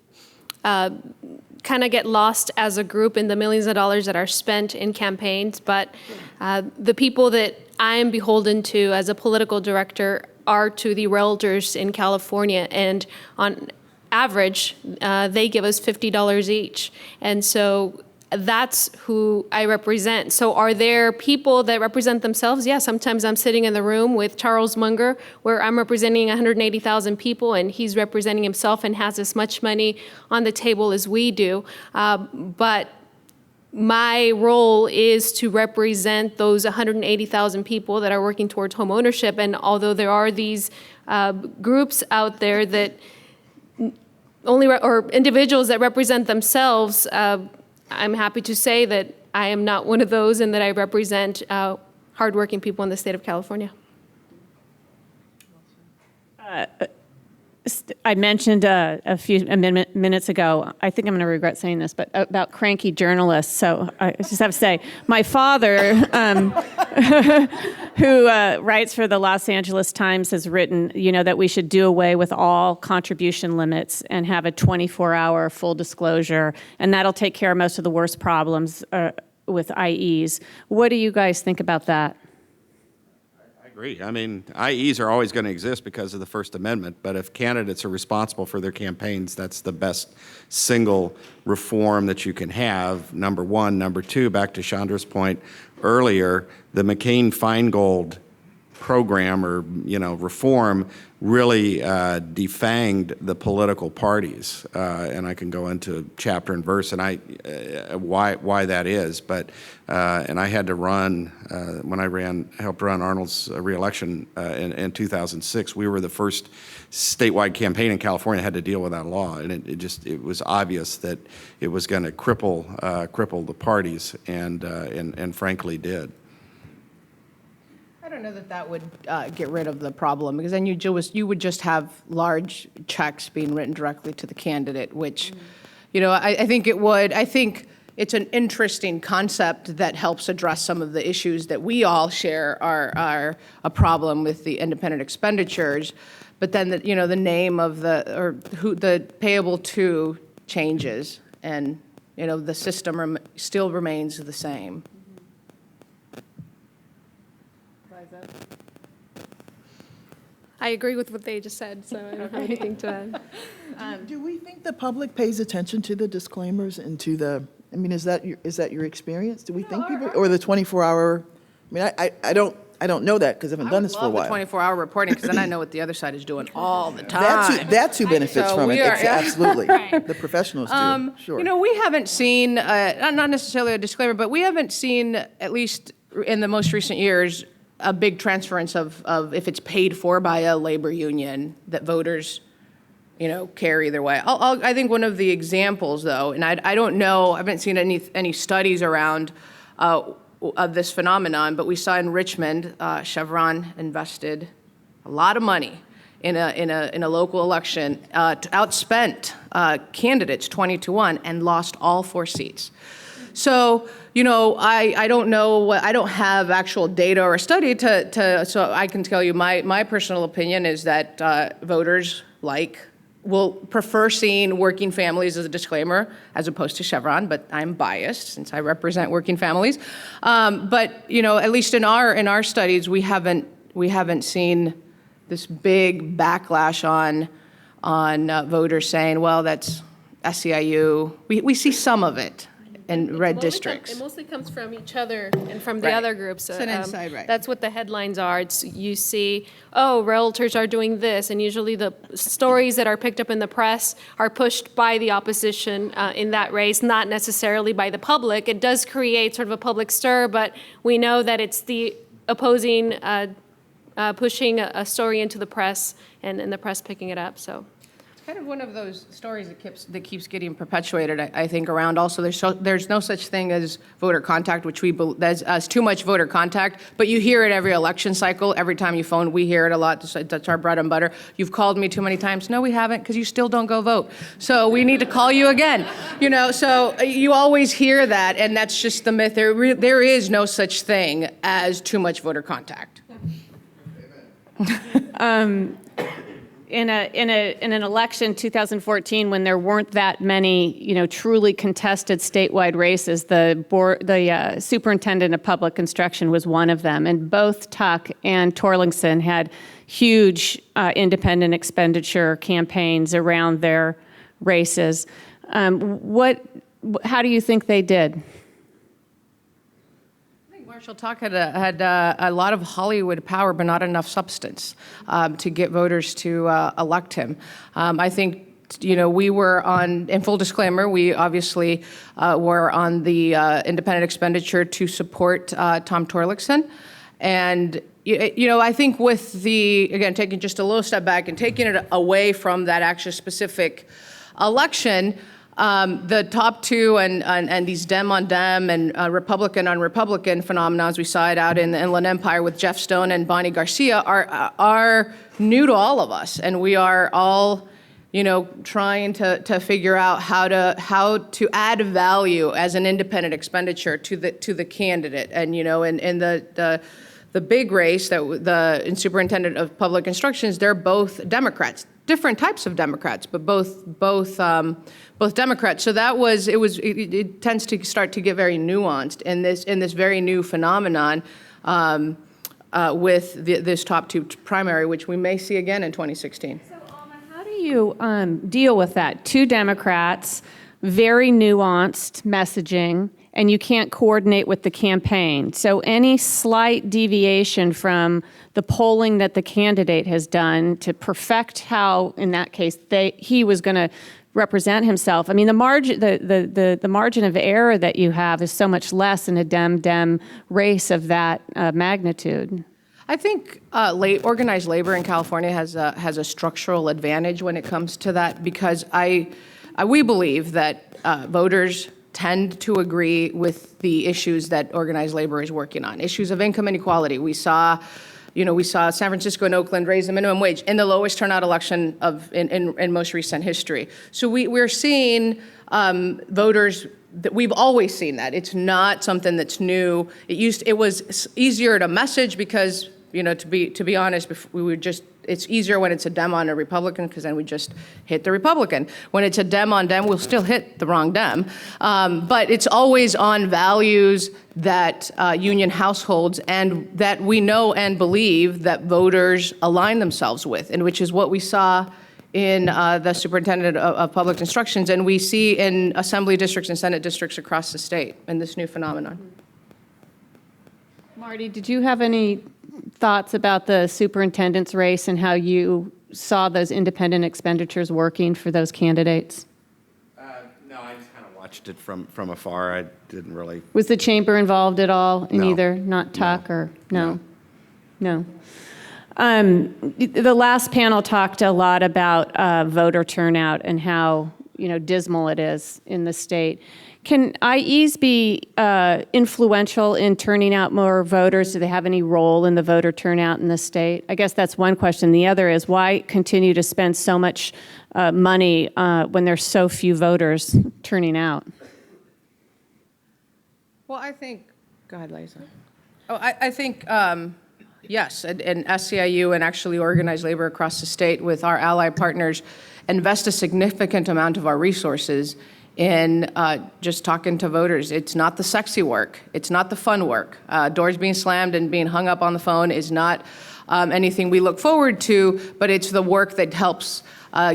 kind of get lost as a group in the millions of dollars that are spent in campaigns, but the people that I am beholden to, as a political director, are to the Realtors in California. And on average, they give us $50 each. And so that's who I represent. So are there people that represent themselves? Yeah, sometimes I'm sitting in the room with Charles Munger, where I'm representing 180,000 people, and he's representing himself and has as much money on the table as we do. But my role is to represent those 180,000 people that are working towards home ownership. And although there are these groups out there that or individuals that represent themselves, I'm happy to say that I am not one of those, and that I represent hardworking people in the state of California. I mentioned a few minutes ago, I think I'm going to regret saying this, but about cranky journalists. So I just have to say, my father, who writes for the Los Angeles Times, has written, that we should do away with all contribution limits and have a 24-hour full disclosure, and that'll take care of most of the worst problems with IEs. What do you guys think about that? Agree. I mean, IEs are always going to exist because of the First Amendment, but if candidates are responsible for their campaigns, that's the best single reform that you can have, number one. Number two, back to Chandra's point earlier, the McCain-Feingold program or, reform really defanged the political parties. And I can go into chapter and verse and why that is. But and I had to run, when I helped run Arnold's reelection in 2006, we were the first statewide campaign in California that had to deal with that law. And it was obvious that it was going to cripple the parties and frankly did. I don't know that would get rid of the problem, because then you would just have large checks being written directly to the candidate, which, I think it would. I think it's an interesting concept that helps address some of the issues that we all share are a problem with the independent expenditures. But then the name of the payable to changes, and the system still remains the same. I agree with what they just said, so I don't have anything to add. Do we think the public pays attention to the disclaimers and to the, is that your experience? Do we think people, or the 24-hour, I don't know that because I haven't done this for a while. I love the 24-hour reporting, because then I know what the other side is doing all the time. That's who benefits So from it, we are- absolutely. The professionals do, sure. We haven't seen, not necessarily a disclaimer, but we haven't seen, at least in the most recent years, a big transference of if it's paid for by a labor union, that voters, care either way. I think one of the examples, though, and I don't know, I haven't seen any studies around of this phenomenon, but we saw in Richmond, Chevron invested a lot of money in a local election, outspent candidates 20-1 and lost all 4 seats. So, I don't know, I don't have actual data or study so I can tell you my personal opinion is that voters will prefer seeing working families as a disclaimer as opposed to Chevron, but I'm biased since I represent working families. But, at least in our studies, we haven't seen this big backlash on voters saying, well, that's SEIU. We see some of it in red districts. It mostly comes from each other and from the other groups. It's an inside, right. That's what the headlines are. You see, Realtors are doing this, and usually the stories that are picked up in the press are pushed by the opposition in that race, not necessarily by the public. It does create sort of a public stir, but we know that it's the opposing pushing a story into the press and the press picking it up. So. Kind of one of those stories that keeps getting perpetuated, I think, around. Also, there's no such thing as voter contact, which as too much voter contact, but you hear it every election cycle. Every time you phone, we hear it a lot. That's our bread and butter. You've called me too many times. No, we haven't, because you still don't go vote. So we need to call you again. So you always hear that, and that's just the myth. There is no such thing as too much voter contact. in an election 2014 when there weren't that many truly contested statewide races, the superintendent of public instruction was one of them, and both Tuck and Torlingson had huge independent expenditure campaigns around their races. How do you think they did? Marshall Tuck had a lot of Hollywood power, but not enough substance to get voters to elect him. I think, we were on, in full disclaimer, we obviously were on the independent expenditure to support Tom Torlingson. And, I think with again, taking just a little step back and taking it away from that actual specific election, the top two and these Dem on Dem and Republican on Republican phenomena, as we saw it out in the Inland Empire with Jeff Stone and Bonnie Garcia, are new to all of us, and we are all, trying to figure out how to add value as an independent expenditure to the candidate, and in the big race in superintendent of public instructions, they're both Democrats. Different types of Democrats, but both Democrats. So it tends to start to get very nuanced in this very new phenomenon with this top two primary, which we may see again in 2016. So, Alma, how do you deal with that? Two Democrats, very nuanced messaging, and you can't coordinate with the campaign. So any slight deviation from the polling that the candidate has done to perfect how, in that case, he was going to represent himself. I mean, the margin of error that you have is so much less in a Dem race of that magnitude. I think organized labor in California has a structural advantage when it comes to that, because we believe that voters tend to agree with the issues that organized labor is working on. Issues of income inequality. We saw San Francisco and Oakland raise the minimum wage in the lowest turnout election in most recent history. So we're seeing voters. We've always seen that. It's not something that's new. It was easier to message because, to be honest, we would just. It's easier when it's a Dem on a Republican, because then we just hit the Republican. When it's a Dem on Dem, we'll still hit the wrong Dem. But it's always on values that union households and that we know and believe that voters align themselves with, and which is what we saw in the superintendent of public instructions, and we see in assembly districts and Senate districts across the state in this new phenomenon. Marty, did you have any thoughts about the superintendent's race and how you saw those independent expenditures working for those candidates? No, I just kind of watched it from afar. I didn't really. Was the chamber involved at all in No. either? Not Tuck No. or no? No. The last panel talked a lot about voter turnout and how dismal it is in the state. Can IEs be influential in turning out more voters? Do they have any role in the voter turnout in the state? I guess that's one question. The other is, why continue to spend so much money when there's so few voters turning out? Well, I think, go ahead, Laiza. Oh, I think, yes, and SEIU and actually organized labor across the state with our ally partners invest a significant amount of our resources in just talking to voters. It's not the sexy work. It's not the fun work. Doors being slammed and being hung up on the phone is not anything we look forward to, but it's the work that helps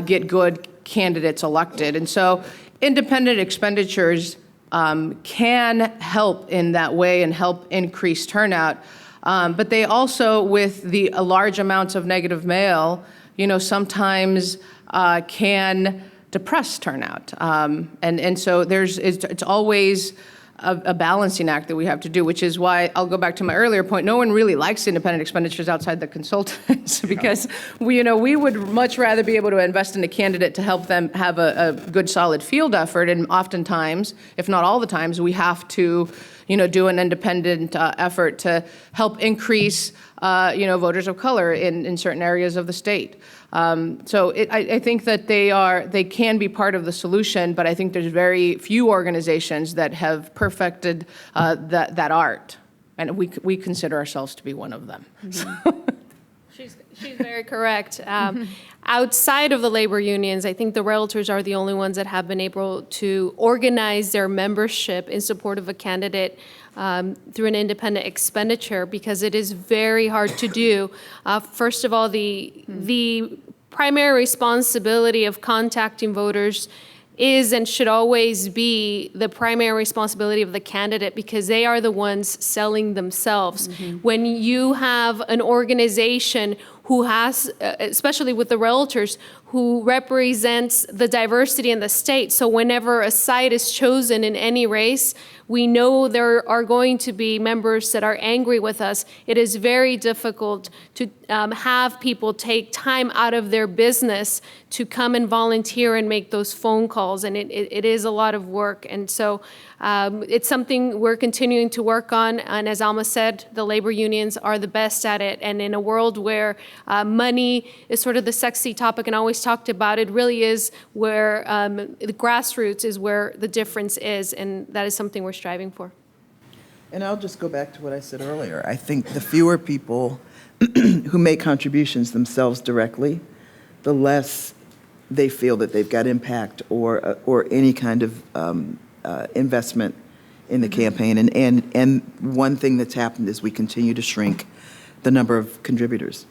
get good candidates elected. And so independent expenditures can help in that way and help increase turnout. But they also, with the large amounts of negative mail, sometimes can depress turnout. And so it's always a balancing act that we have to do, which is why I'll go back to my earlier point. No one really likes independent expenditures outside the consultants because we would much rather be able to invest in a candidate to help them have a good, solid field effort. And oftentimes, if not all the times, we have to do an independent effort to help increase voters of color in certain areas of the state. So I think that they can be part of the solution, but I think there's very few organizations that have perfected that art, and we consider ourselves to be one of them. Mm-hmm. She's very correct. Outside of the labor unions, I think the Realtors are the only ones that have been able to organize their membership in support of a candidate through an independent expenditure, because it is very hard to do. First of all, the primary responsibility of contacting voters is and should always be the primary responsibility of the candidate, because they are the ones selling themselves. When you have an organization who has, especially with the Realtors, who represents the diversity in the state, so whenever a side is chosen in any race, we know there are going to be members that are angry with us. It is very difficult to have people take time out of their business to come and volunteer and make those phone calls, and it is a lot of work. And so it's something we're continuing to work on, and as Alma said, the labor unions are the best at it. And in a world where money is sort of the sexy topic and always talked about, it really is where the grassroots is where the difference is, and that is something we're striving for. And I'll just go back to what I said earlier. I think the fewer people who make contributions themselves directly, the less they feel that they've got impact or any kind of investment in the campaign. And one thing that's happened is we continue to shrink the number of contributors.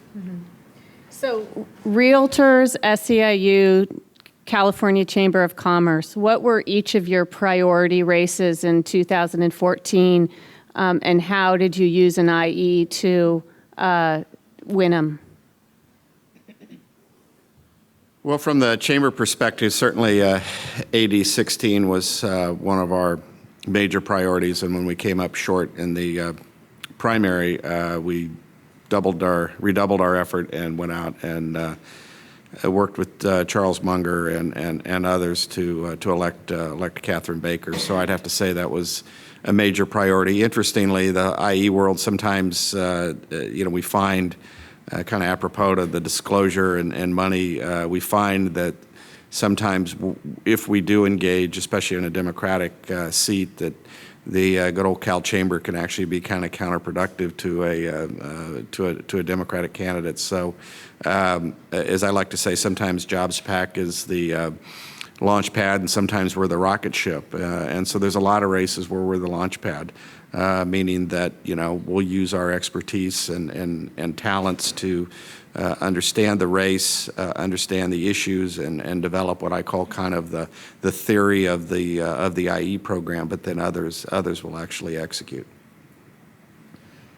So Realtors, SEIU, California Chamber of Commerce, what were each of your priority races in 2014, and how did you use an IE to win them? Well, from the chamber perspective, certainly AD 16 was one of our major priorities, and when we came up short in the primary, we redoubled our effort and went out and worked with Charles Munger and others to elect Catherine Baker. So I'd have to say that was a major priority. Interestingly, the IE world sometimes, we find, kind of apropos to the disclosure and money, we find that sometimes if we do engage, especially in a Democratic seat, that the good old Cal Chamber can actually be kind of counterproductive to a Democratic candidate. So, as I like to say, sometimes Jobs PAC is the launch pad, and sometimes we're the rocket ship. And so there's a lot of races where we're the launch pad, meaning that we'll use our expertise and talents to understand the race, understand the issues, and develop what I call kind of the theory of the IE program. But then others will actually execute.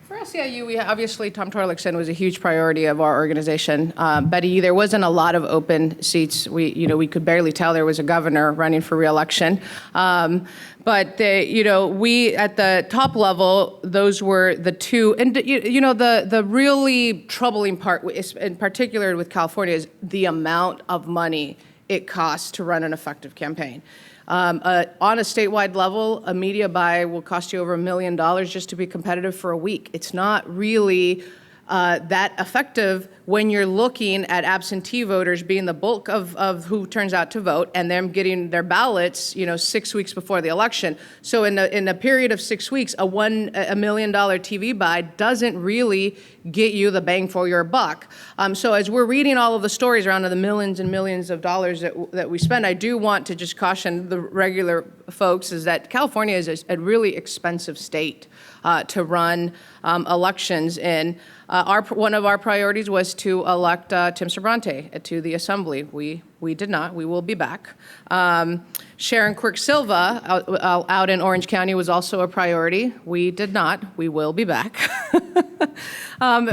For SEIU, we obviously Tom Torlakson was a huge priority of our organization. Betty, there wasn't a lot of open seats. We could barely tell there was a governor running for re-election. But we at the top level, those were the two. And the really troubling part, in particular with California, is the amount of money it costs to run an effective campaign. On a statewide level, a media buy will cost you over $1 million just to be competitive for a week. It's not really that effective when you're looking at absentee voters being the bulk of who turns out to vote, and them getting their ballots, 6 weeks before the election. So in a period of 6 weeks, a $1 million TV buy doesn't really get you the bang for your buck. So as we're reading all of the stories around the millions and millions of dollars that we spend, I do want to just caution the regular folks is that California is a really expensive state to run elections in. One of our priorities was to elect Tim Sobrante to the Assembly. We did not. We will be back. Sharon Quirk Silva out in Orange County was also a priority. We did not. We will be back.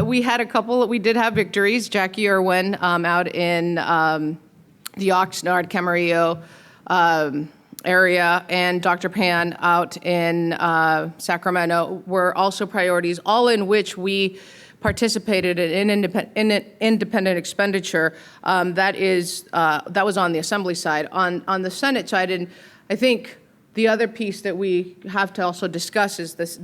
We had a couple. We did have victories. Jackie Irwin out in the Oxnard, Camarillo area, and Dr. Pan out in Sacramento were also priorities, all in which we participated in independent expenditure. That was on the Assembly side. On the Senate side, and I think the other piece that we have to also discuss is this: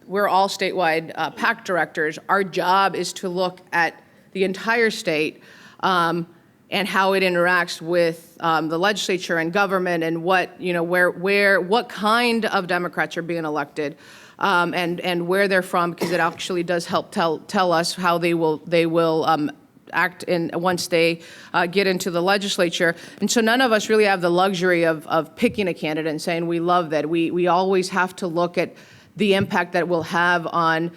we're all statewide PAC directors. Our job is to look at the entire state and how it interacts with the legislature and government, and what kind of Democrats are being elected. and where they're from, because it actually does help tell us how they will act once they get into the legislature. And so none of us really have the luxury of picking a candidate and saying we love that. We always have to look at the impact that will have on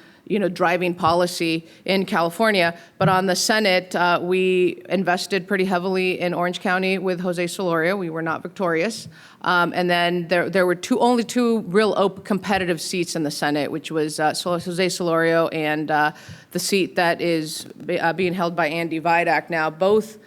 driving policy in California. But on the Senate, we invested pretty heavily in Orange County with Jose Solorio. We were not victorious. And then there were only two real competitive seats in the Senate, which was Jose Solorio and the seat that is being held by Andy Vidak now. Both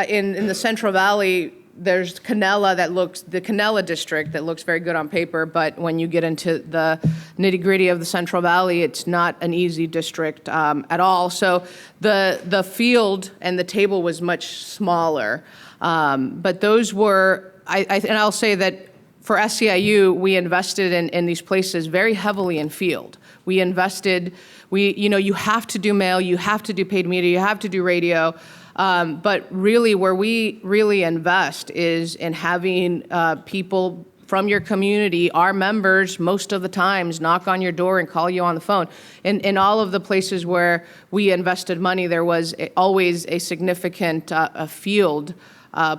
in the Central Valley, there's the Canela district that looks very good on paper, but when you get into the nitty-gritty of the Central Valley, it's not an easy district at all. So the field and the table was much smaller. But those were, and I'll say that for SEIU, we invested in these places very heavily in field. We invested, you have to do mail, you have to do paid media, you have to do radio. But really, where we really invest is in having people from your community, our members, most of the times, knock on your door and call you on the phone. In all of the places where we invested money, there was always a significant field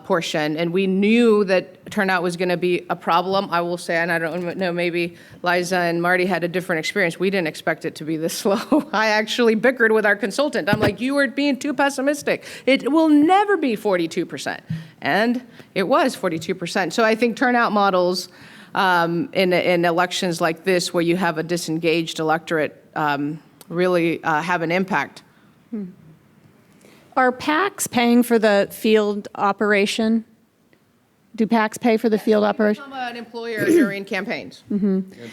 portion, and we knew that turnout was going to be a problem. I will say, and I don't know, maybe Laiza and Marty had a different experience. We didn't expect it to be this slow. I actually bickered with our consultant. I'm like, you are being too pessimistic. It will never be 42%. And it was 42%. So I think turnout models in elections like this, where you have a disengaged electorate, really have an impact. Are PACs paying for the field operation? Do PACs pay for the field operation? I'm an employer during campaigns.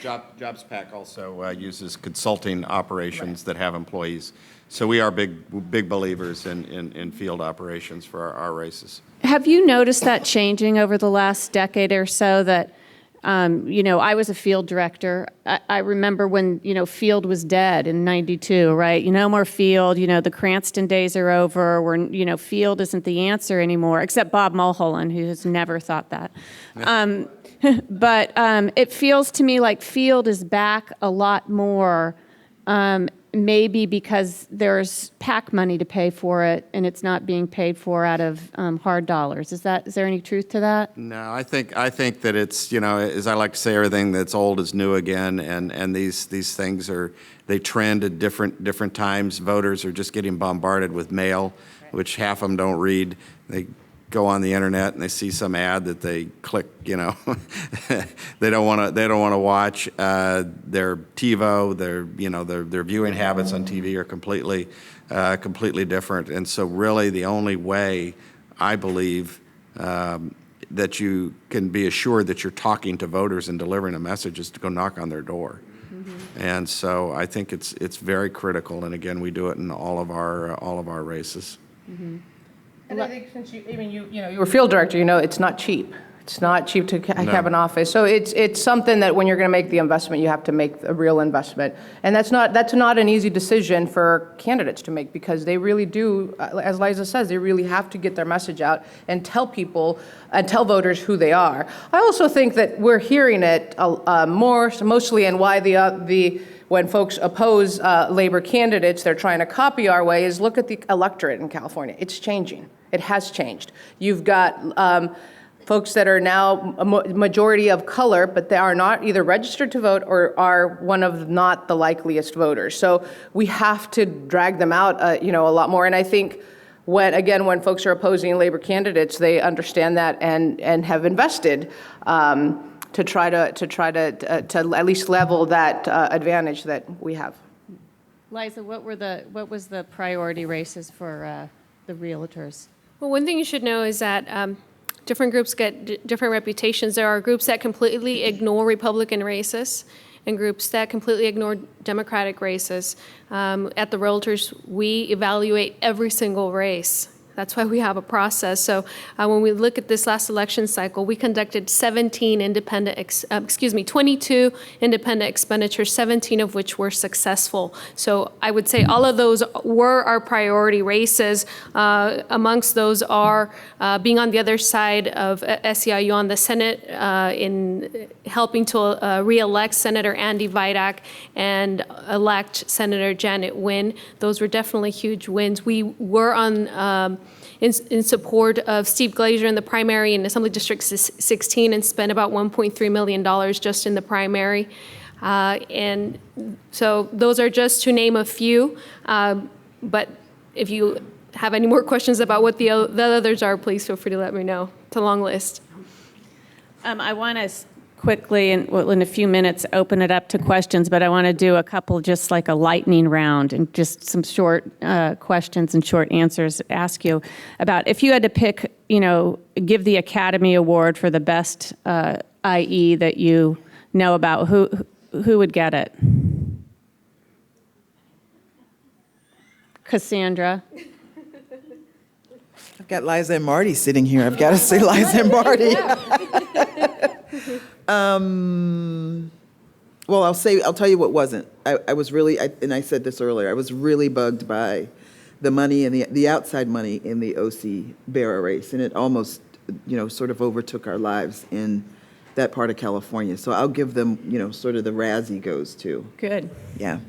Jobs PAC also uses consulting operations that have employees. So we are big believers in field operations for our races. Have you noticed that changing over the last decade or so that, I was a field director. I remember when, field was dead in '92, right? No more field, the Cranston days are over, where, field isn't the answer anymore, except Bob Mulholland, who has never thought that. But it feels to me like field is back a lot more, maybe because there's PAC money to pay for it, and it's not being paid for out of hard dollars. Is there any truth to that? No, I think that it's, as I like to say, everything that's old is new again, and these things they trend at different times. Voters are just getting bombarded with mail, which half of them don't read. They go on the internet and they see some ad that they click, they don't want to watch. Their TiVo, their viewing habits on TV are completely different. And so really the only way, I believe, that you can be assured that you're talking to voters and delivering a message is to go knock on their door. Mm-hmm. And so I think it's very critical. And again, we do it in all of our races. Mm-hmm. And I think since you were field director, it's not cheap. It's not cheap to have an office. So it's something that when you're going to make the investment, you have to make a real investment. And that's not an easy decision for candidates to make, because they really do, as Laiza says, they really have to get their message out and tell people and tell voters who they are. I also think that we're hearing it mostly in why when folks oppose labor candidates, they're trying to copy our way, is look at the electorate in California. It's changing. It has changed. You've got folks that are now a majority of color, but they are not either registered to vote or are one of not the likeliest voters. So we have to drag them out, a lot more. And I think when folks are opposing labor candidates, they understand that and have invested to try to at least level that advantage that we have. Laiza, what was the priority races for the Realtors? Well, one thing you should know is that different groups get different reputations. There are groups that completely ignore Republican races and groups that completely ignore Democratic races. At the Realtors, we evaluate every single race. That's why we have a process. So when we look at this last election cycle, we conducted 22 independent expenditures, 17 of which were successful. So I would say all of those were our priority races. Amongst those are being on the other side of SEIU on the Senate in helping to re-elect Senator Andy Vidak and elect Senator Janet Wynn. Those were definitely huge wins. We were on in support of Steve Glazer in the primary in Assembly District 16 and spent about $1.3 million just in the primary. And so those are just to name a few. But if you have any more questions about what the others are, please feel free to let me know. It's a long list. I want to quickly, in a few minutes, open it up to questions, but I want to do a couple, just like a lightning round, and just some short questions and short answers. Ask you about if you had to pick, give the Academy Award for the best IE that you know about, who would get it? Cassandra. I've got Laiza and Marty sitting here. I've got to say Laiza and Marty. Well, I'll tell you what wasn't. I was really, and I said this earlier, I was really bugged by the money and the outside money in the OC Bearer race, and it almost, sort of overtook our lives in that part of California. So I'll give them, sort of the Razzie goes to. Good. Yeah.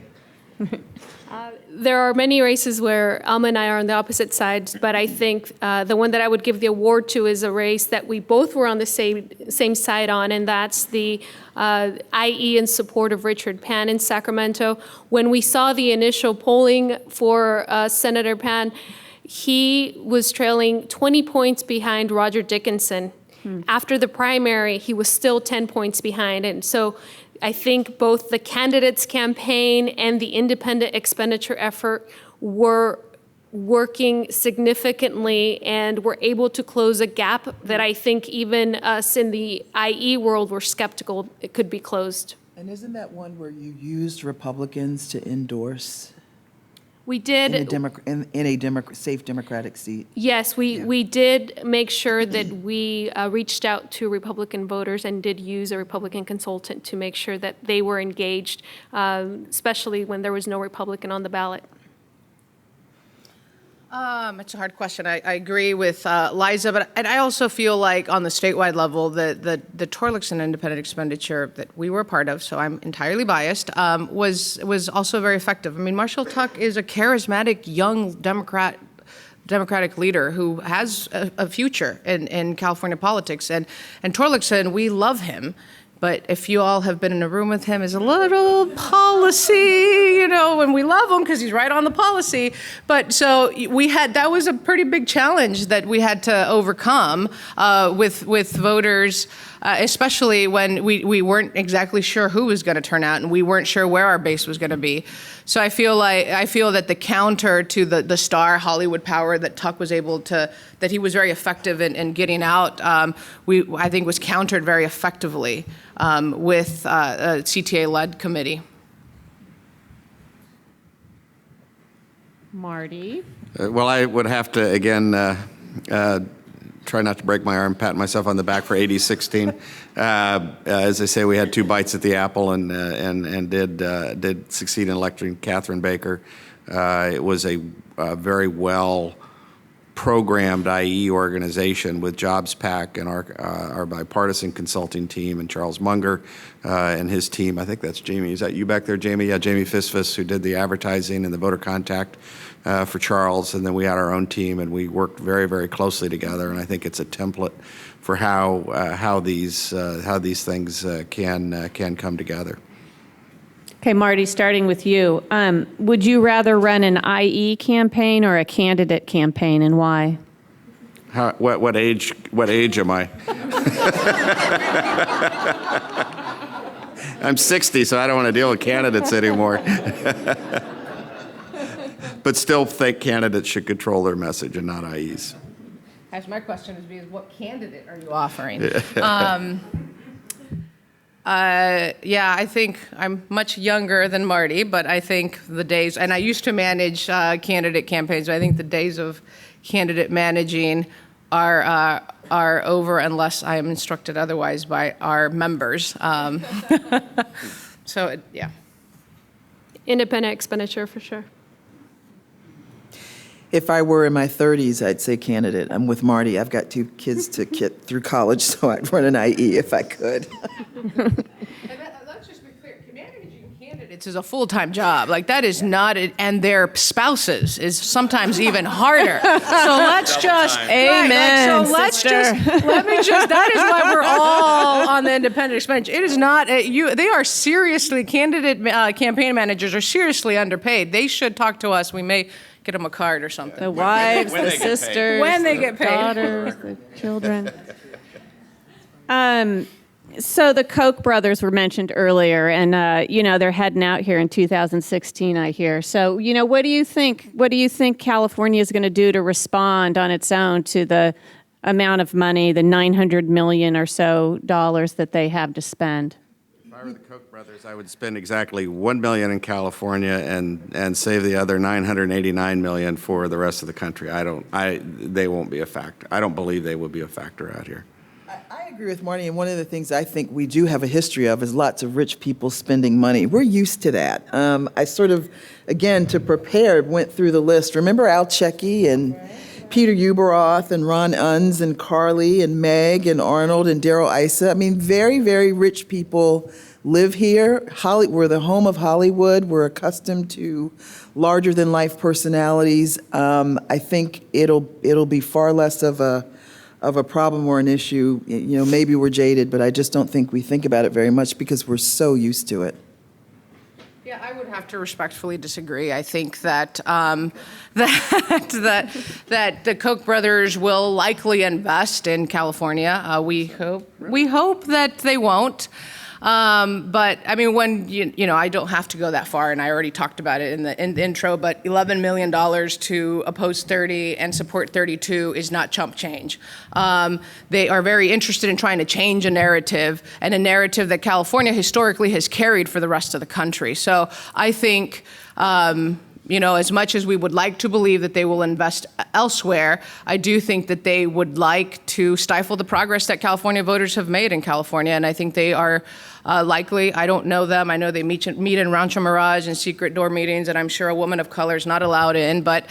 There are many races where Alma and I are on the opposite sides, but I think the one that I would give the award to is a race that we both were on the same side on, and that's the IE in support of Richard Pan in Sacramento. When we saw the initial polling for Senator Pan, he was trailing 20 points behind Roger Dickinson. After the primary, he was still 10 points behind, and so I think both the candidates' campaign and the independent expenditure effort were working significantly and were able to close a gap that I think even us in the IE world were skeptical it could be closed. And isn't that one where you used Republicans to endorse? We did. In a safe Democratic seat. Yes, we did make sure that we reached out to Republican voters and did use a Republican consultant to make sure that they were engaged, especially when there was no Republican on the ballot. It's a hard question. I agree with Laiza, but I also feel like on the statewide level, the Torlakson independent expenditure that we were a part of, so I'm entirely biased, was also very effective. I mean, Marshall Tuck is a charismatic young Democratic leader who has a future in California politics, and Torlakson, we love him. But if you all have been in a room with him, is a little policy, and we love him because he's right on the policy. But so that was a pretty big challenge that we had to overcome with voters, especially when we weren't exactly sure who was going to turn out and we weren't sure where our base was going to be. So I feel that the counter to the star Hollywood power that Tuck was able to, that he was very effective in getting out, I think was countered very effectively with a CTA-led committee. Marty. Well, I would have to, again, try not to break my arm, pat myself on the back for 80-16. As I say, we had two bites at the apple and did succeed in electing Catherine Baker. It was a very well programmed IE organization with Jobs PAC and our bipartisan consulting team and Charles Munger and his team. I think that's Jamie. Is that you back there, Jamie? Yeah, Jamie Fisfus, who did the advertising and the voter contact for Charles. And then we had our own team, and we worked very, very closely together. And I think it's a template for how these things can come together. Okay, Marty, starting with you. Would you rather run an IE campaign or a candidate campaign, and why? What age am I? I'm 60, so I don't want to deal with candidates anymore. But still think candidates should control their message and not IEs. As my question is, what candidate are you offering? Yeah, I think I'm much younger than Marty, but I think the days, and I used to manage candidate campaigns, but I think the days of candidate managing are over unless I am instructed otherwise by our members. Yeah. Independent expenditure, for sure. If I were in my 30s, I'd say candidate. I'm with Marty. I've got 2 kids to get through college, so I'd run an IE if I could. Let's just be clear, managing candidates is a full-time job. Like, that is not, and their spouses is sometimes even harder. So let's just, Amen, so let's sister. that is why we're all on the independent expenditure. It is not, they are seriously, candidate campaign managers are seriously underpaid. They should talk to us. We may get them a card or something. The wives, When the they get paid. sisters, When they the get paid. daughters, the children. So the Koch brothers were mentioned earlier, and they're heading out here in 2016, I hear. So what do you think? What do you think California is going to do to respond on its own to the amount of money, the $900 million or so dollars that they have to spend? If I were the Koch brothers, I would spend exactly $1 billion in California and save the other $989 million for the rest of the country. They won't be a factor. I don't believe they will be a factor out here. I agree with Marty, and one of the things I think we do have a history of is lots of rich people spending money. We're used to that. I sort of, again, to prepare, went through the list. Remember Al Checky and Peter Uberoth and Ron Unz and Carly and Meg and Arnold and Daryl Issa. I mean, very, very rich people live here. We're the home of Hollywood. We're accustomed to larger-than-life personalities. I think it'll be far less of a problem or an issue. Maybe we're jaded, but I just don't think we think about it very much because we're so used to it. Yeah, I would have to respectfully disagree. I think that that the Koch brothers will likely invest in California. We hope that they won't. But I mean, when I don't have to go that far, and I already talked about it in the intro. But $11 million to oppose 30 and support 32 is not chump change. They are very interested in trying to change a narrative, and a narrative that California historically has carried for the rest of the country. So I think. As much as we would like to believe that they will invest elsewhere, I do think that they would like to stifle the progress that California voters have made in California, and I think they are likely. I don't know them. I know they meet in Rancho Mirage in secret door meetings, and I'm sure a woman of color is not allowed in, but.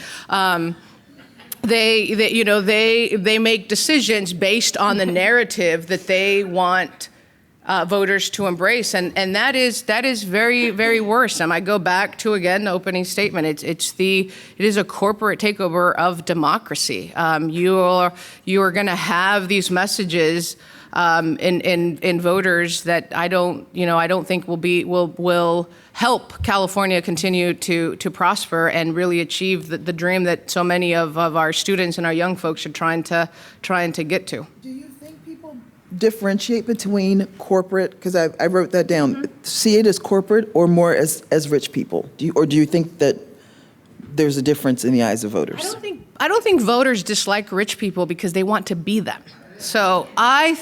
They make decisions based on the narrative that they want voters to embrace, and that is very, very worrisome. I go back to, again, the opening statement. It is a corporate takeover of democracy. You are going to have these messages in voters that I don't think will help California continue to prosper and really achieve the dream that so many of our students and our young folks are trying to get to. Do you think people differentiate between corporate, because I wrote that down, see it as corporate or more as rich people? Do you think that there's a difference in the eyes of voters? I don't think voters dislike rich people because they want to be them. So I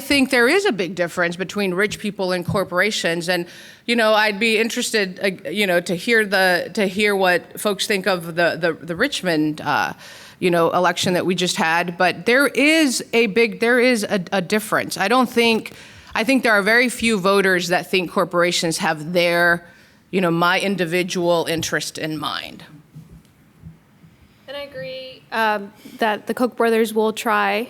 think there is a big difference between rich people and corporations, and I'd be interested to hear what folks think of the Richmond election that we just had. But there is a difference. I think there are very few voters that think corporations have their my individual interest in mind. And I agree that the Koch brothers will try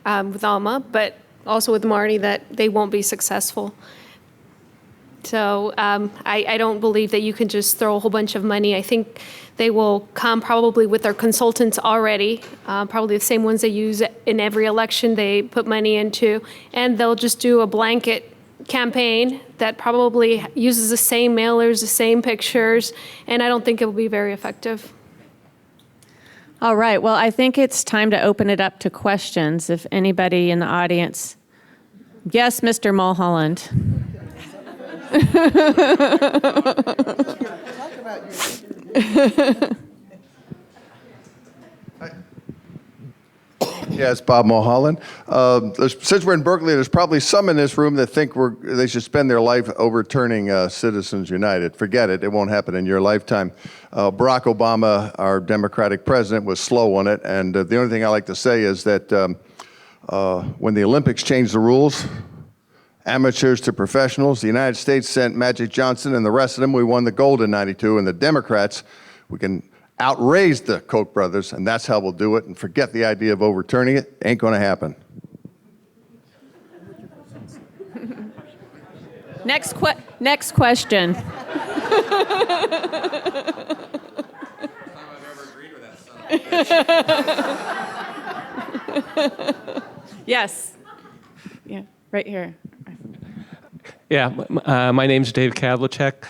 with Alma, but also with Marty, that they won't be successful. So I don't believe that you can just throw a whole bunch of money. I think they will come probably with their consultants already, probably the same ones they use in every election they put money into, and they'll just do a blanket campaign that probably uses the same mailers, the same pictures, and I don't think it will be very effective. All right. Well, I think it's time to open it up to questions. If anybody in the audience. Yes, Mr. Mulholland. Yes, Bob Mulholland. Since we're in Berkeley, there's probably some in this room that think they should spend their life overturning Citizens United. Forget it. It won't happen in your lifetime. Barack Obama, our Democratic president, was slow on it. And the only thing I like to say is that when the Olympics changed the rules, amateurs to professionals, the United States sent Magic Johnson and the rest of them. We won the gold in '92. And the Democrats, we can outraise the Koch brothers, and that's how we'll do it. And forget the idea of overturning it. Ain't going to happen. Next question. Yes. Yeah, right here. Yeah, my name's Dave Kavlicek.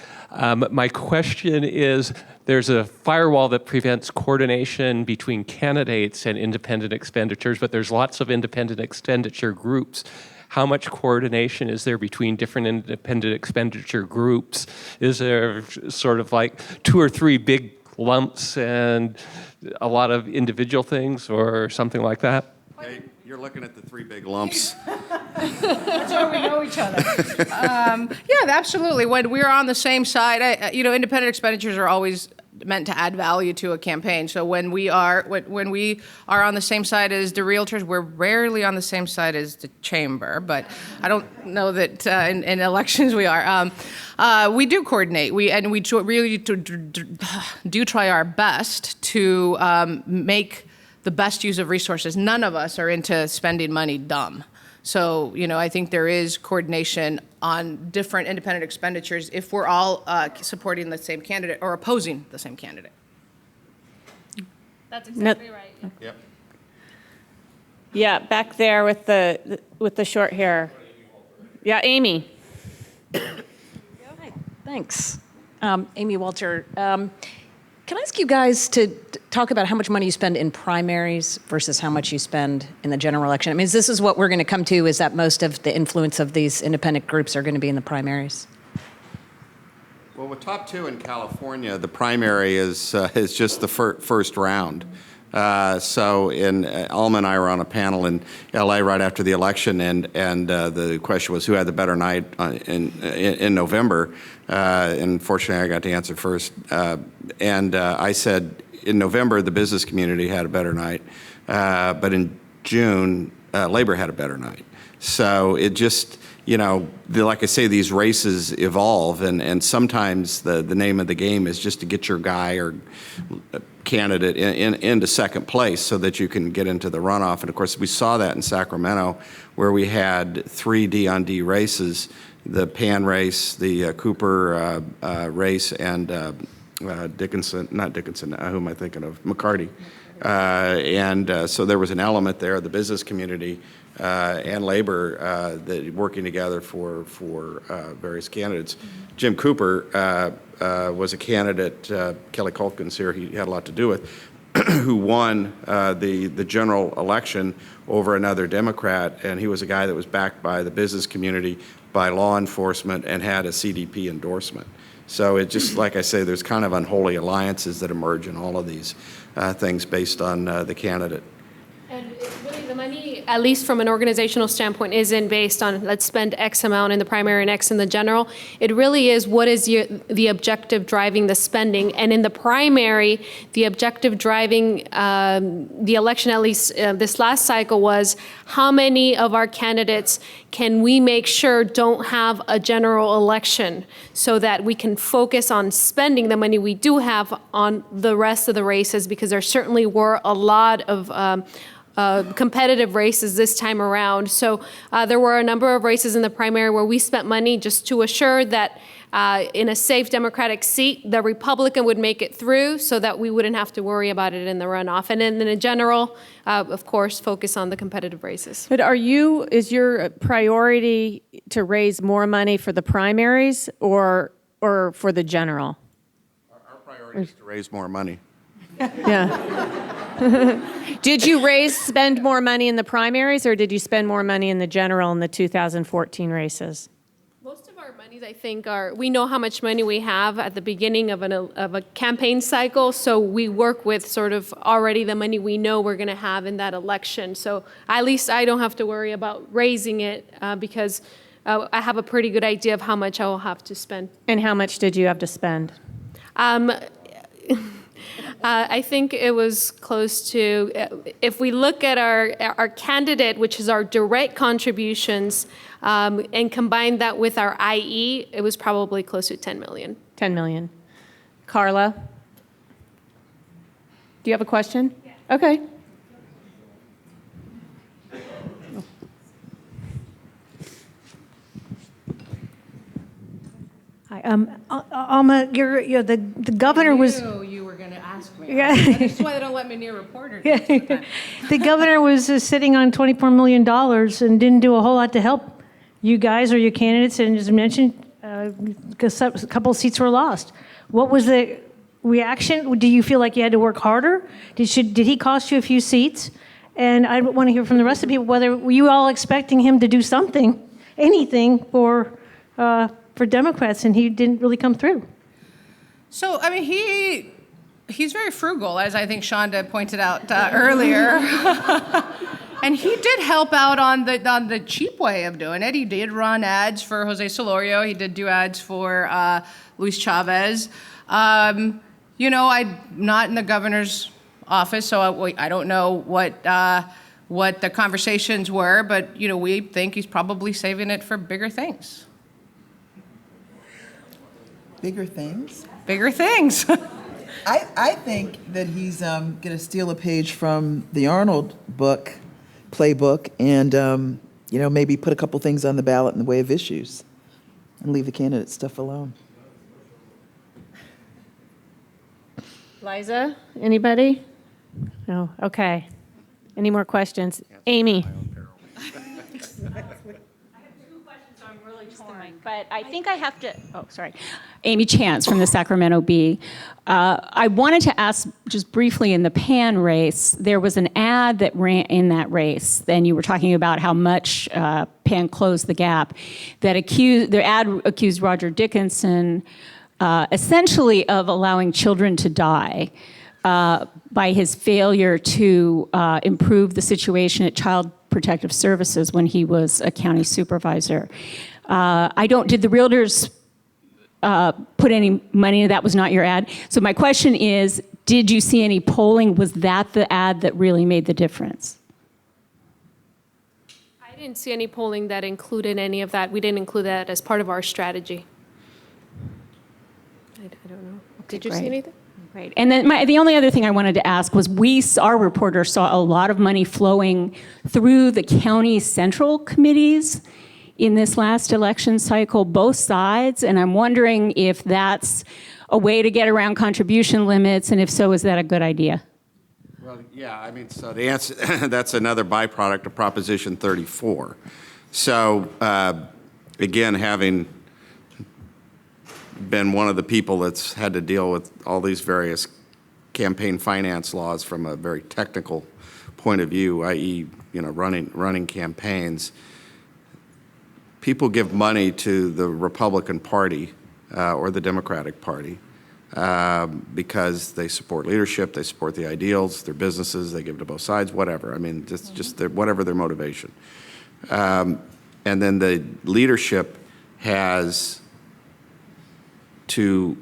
My question is, there's a firewall that prevents coordination between candidates and independent expenditures, but there's lots of independent expenditure groups. How much coordination is there between different independent expenditure groups? Is there sort of like 2 or 3 big lumps and a lot of individual things or something like that? Hey, you're looking at the 3 big lumps. That's why we know each other. Yeah, absolutely. When we're on the same side, independent expenditures are always meant to add value to a campaign. So when we are on the same side as the Realtors, we're rarely on the same side as the Chamber. But I don't know that in elections we are. We do coordinate. We really do try our best to make the best use of resources. None of us are into spending money dumb. So, I think there is coordination on different independent expenditures if we're all supporting the same candidate or opposing the same candidate. That's exactly right. Yep. Yeah, back there with the short hair. Yeah, Amy. Hi, thanks. Amy Walter. Can I ask you guys to talk about how much money you spend in primaries versus how much you spend in the general election? I mean, this is what we're going to come to, is that most of the influence of these independent groups are going to be in the primaries? Well, with top 2 in California, the primary is just the first round. So Alma and I were on a panel in L.A. right after the election, and the question was who had the better night in November. And fortunately, I got to answer first. I said in November, the business community had a better night, but in June, labor had a better night. So it just, like I say, these races evolve, and sometimes the name of the game is just to get your guy or candidate into second place so that you can get into the runoff. And of course, we saw that in Sacramento, where we had 3 D-on-D races: the Pan race, the Cooper race, and who am I thinking of? McCarty. So there was an element there, the business community and labor that working together for various candidates. Jim Cooper was a candidate, Kelly Culkin's here, he had a lot to do with, who won the general election over another Democrat, and he was a guy that was backed by the business community, by law enforcement, and had a CDP endorsement. So it just, like I say, there's kind of unholy alliances that emerge in all of these things based on the candidate. And really, the money, at least from an organizational standpoint, isn't based on let's spend X amount in the primary and X in the general. It really is what is the objective driving the spending. And in the primary, the objective driving the election, at least this last cycle, was how many of our candidates can we make sure don't have a general election so that we can focus on spending the money we do have on the rest of the races, because there certainly were a lot of competitive races this time around. So there were a number of races in the primary where we spent money just to assure that in a safe Democratic seat, the Republican would make it through so that we wouldn't have to worry about it in the runoff. And then in a general, of course, focus on the competitive races. But is your priority to raise more money for the primaries or for the general? Our priority is to raise more money. Yeah. Did you spend more money in the primaries, or did you spend more money in the general in the 2014 races? Most of our monies, I think, we know how much money we have at the beginning of a campaign cycle, so we work with sort of already the money we know we're going to have in that election. So at least I don't have to worry about raising it because I have a pretty good idea of how much I will have to spend. And how much did you have to spend? I think it was close to, if we look at our candidate, which is our direct contributions, and combine that with our IE, it was probably close to 10 million. 10 million. Carla? Do you have a question? Yeah. Okay. Hi, Alma, the governor was. You were going to ask me. Yeah. That's why they don't let me near reporters. The governor was sitting on $24 million and didn't do a whole lot to help you guys or your candidates, and as mentioned, because a couple of seats were lost. What was the reaction? Do you feel like you had to work harder? Did he cost you a few seats? And I want to hear from the rest of the people whether were you all expecting him to do something, anything for Democrats, and he didn't really come through. So, I mean, he's very frugal, as I think Shonda pointed out earlier. And he did help out on the cheap way of doing it. He did run ads for Jose Solorio. He did do ads for Luis Chavez. I'm not in the governor's office, so I don't know what the conversations were, but, we think he's probably saving it for bigger things. Bigger things? Bigger things. I think that he's going to steal a page from the Arnold playbook, and maybe put a couple things on the ballot in the way of issues, and leave the candidate stuff alone. Laiza, anybody? No. Okay. Any more questions? Amy. But I think I have to, Amy Chance from the Sacramento Bee. I wanted to ask just briefly in the Pan race, there was an ad that ran in that race. Then you were talking about how much Pan closed the gap. The ad accused Roger Dickinson essentially of allowing children to die by his failure to improve the situation at Child Protective Services when he was a county supervisor. Did the Realtors put any money into that? Was not your ad. So my question is, did you see any polling? Was that the ad that really made the difference? I didn't see any polling that included any of that. We didn't include that as part of our strategy. I don't know. Did you see anything? Right. And then the only other thing I wanted to ask was our reporter saw a lot of money flowing through the county central committees in this last election cycle, both sides, and I'm wondering if that's a way to get around contribution limits, and if so, is that a good idea? Well, yeah, I mean, so the answer, that's another byproduct of Proposition 34. So, again, having been one of the people that's had to deal with all these various campaign finance laws from a very technical point of view, i.e., running campaigns, people give money to the Republican Party or the Democratic Party because they support leadership, they support the ideals, their businesses, they give to both sides, whatever. I mean, just whatever their motivation. And then the leadership has to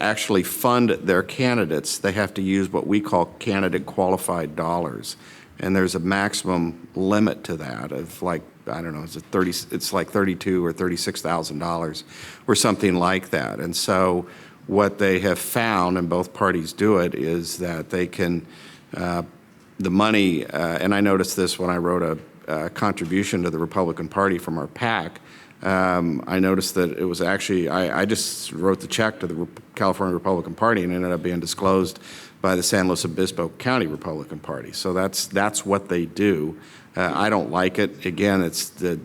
actually fund their candidates, they have to use what we call candidate qualified dollars. And there's a maximum limit to that of like, I don't know, it's like $32,000 or $36,000 or something like that. And so what they have found, and both parties do it, is that they can, the money, and I noticed this when I wrote a contribution to the Republican Party from our PAC, I noticed that it was actually, I just wrote the check to the California Republican Party and it ended up being disclosed by the San Luis Obispo County Republican Party. So that's what they do. I don't like it. Again, it's the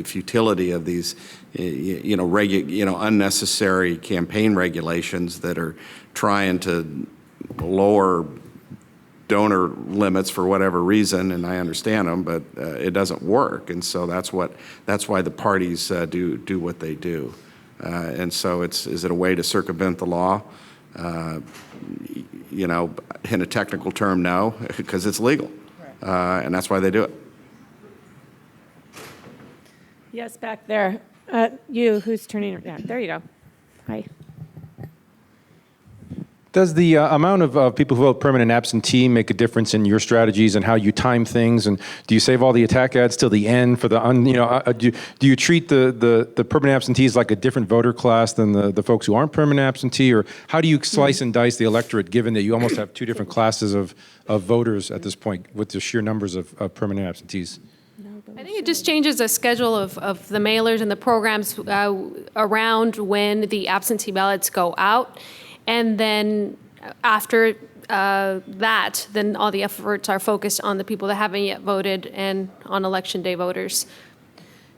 futility of these unnecessary campaign regulations that are trying to lower donor limits for whatever reason, and I understand them, but it doesn't work. And so that's why the parties do what they do. And so is it a way to circumvent the law? You know, in a technical term, no, because it's legal. And that's why they do it. Yes, back there. You, who's turning? Yeah, there you go. Hi. Does the amount of people who vote permanent absentee make a difference in your strategies and how you time things? And do you save all the attack ads till the end for the do you treat the permanent absentees like a different voter class than the folks who aren't permanent absentee? Or how do you slice and dice the electorate, given that you almost have two different classes of voters at this point with the sheer numbers of permanent absentees? I think it just changes the schedule of the mailers and the programs around when the absentee ballots go out. And then after that, then all the efforts are focused on the people that haven't yet voted and on election day voters.